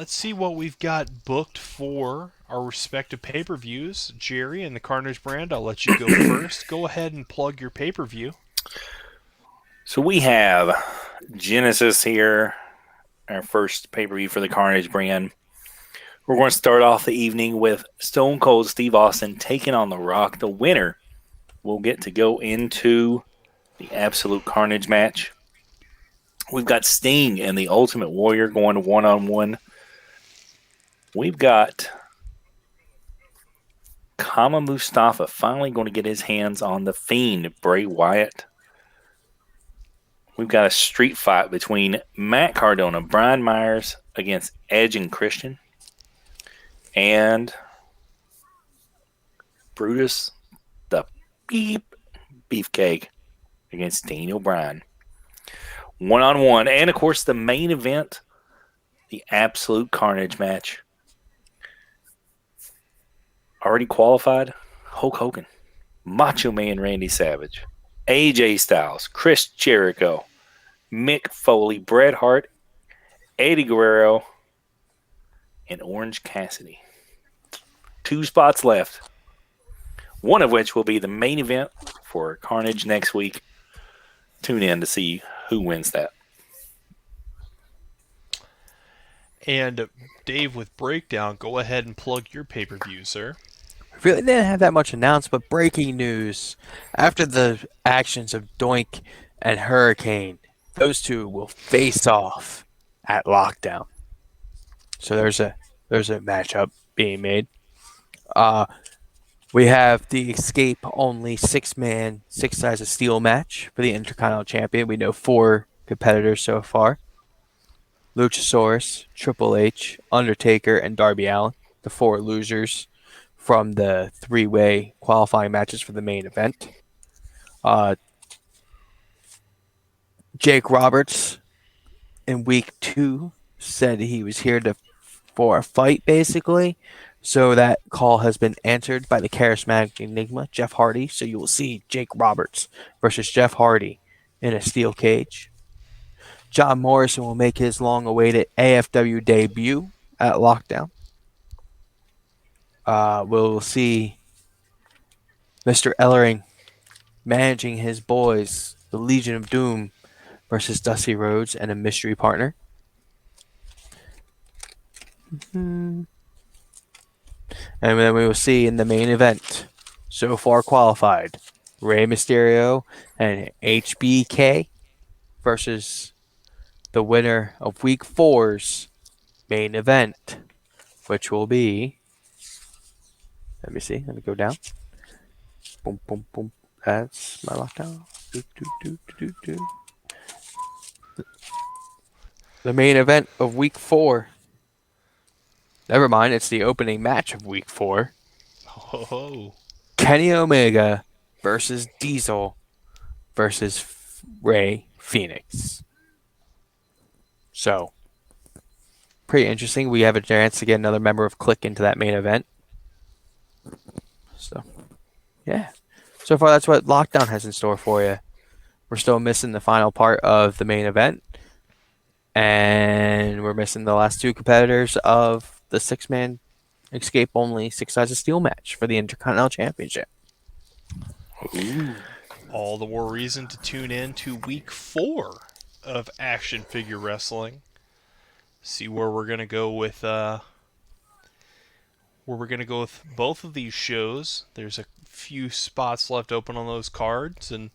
see what we've got booked for our respective pay-per-views. Jerry and the Carnage brand, I'll let you go first. Go ahead and plug your pay-per-view. So we have Genesis here, our first pay-per-view for the Carnage brand. We're going to start off the evening with Stone Cold Steve Austin taking on The Rock. The winner will get to go into the Absolute Carnage match. We've got Sting and the Ultimate Warrior going one-on-one. We've got Kama Mustafa finally going to get his hands on the Fiend, Bray Wyatt. We've got a street fight between Matt Cardona, Brian Myers against Edge and Christian. And Brutus, the Beefcake, against Daniel Bryan. One-on-one. And, of course, the main event, the Absolute Carnage match. Already qualified, Hulk Hogan, Macho Man Randy Savage, AJ Styles, Chris Jericho, Mick Foley, Bret Hart, Eddie Guerrero, and Orange Cassidy. 2 spots left. One of which will be the main event for Carnage next week. Tune in to see who wins that. And Dave with Breakdown, go ahead and plug your pay-per-view, sir. Really didn't have that much announced, but breaking news. After the actions of Doink and Hurricane, those two will face off at Lockdown. So there's a matchup being made. We have the Escape only 6-man, 6 sides of steel match for the Intercontinental Champion. We know 4 competitors so far. Luchasaurus, Triple H, Undertaker, and Darby Allin, the 4 losers from the 3-way qualifying matches for the main event. Jake Roberts in week 2 said he was here for a fight, basically. So that call has been answered by the charismatic enigma, Jeff Hardy. So you will see Jake Roberts versus Jeff Hardy in a steel cage. John Morrison will make his long-awaited AFW debut at Lockdown. We'll see Mr. Ellering managing his boys, the Legion of Doom, versus Dusty Rhodes and a mystery partner. And then we will see in the main event, so far qualified, Rey Mysterio and HBK versus the winner of Week 4's main event, which will be... Let me see. Let me go down. Boom, boom, boom. That's my lockdown. The main event of Week 4. Never mind, it's the opening match of Week 4. Oh. Kenny Omega versus Diesel versus Rey Fenix. So, pretty interesting. We have a chance to get another member of Click into that main event. So, yeah. So far, that's what Lockdown has in store for you. We're still missing the final part of the main event. And we're missing the last 2 competitors of the 6-man Escape only 6 sides of steel match for the Intercontinental Championship. Ooh. All the more reason to tune in to Week 4 of Action Figure Wrestling. See where we're going to go with where we're going to go with both of these shows. There's a few spots left open on those cards, and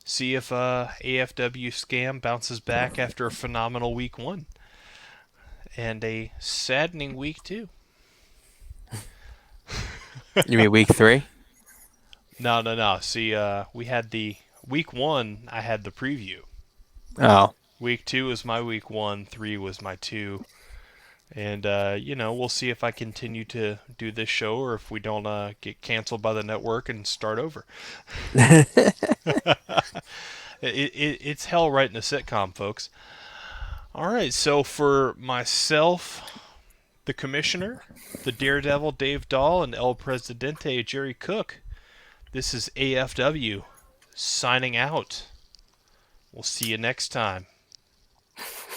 see if AFW Scam bounces back after a phenomenal week 1 and a saddening week 2. You mean week 3? No. See, we had the week 1. I had the preview. Oh. Week 2 was my week 1. 3 was my 2. And we'll see if I continue to do this show or if we don't get canceled by the network and start over. It's hell writing a sitcom, folks. All right, so for myself, the Commissioner, the Daredevil Dave Dahl, and El Presidente Jerry Cook, this is AFW signing out. We'll see you next time.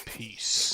Peace.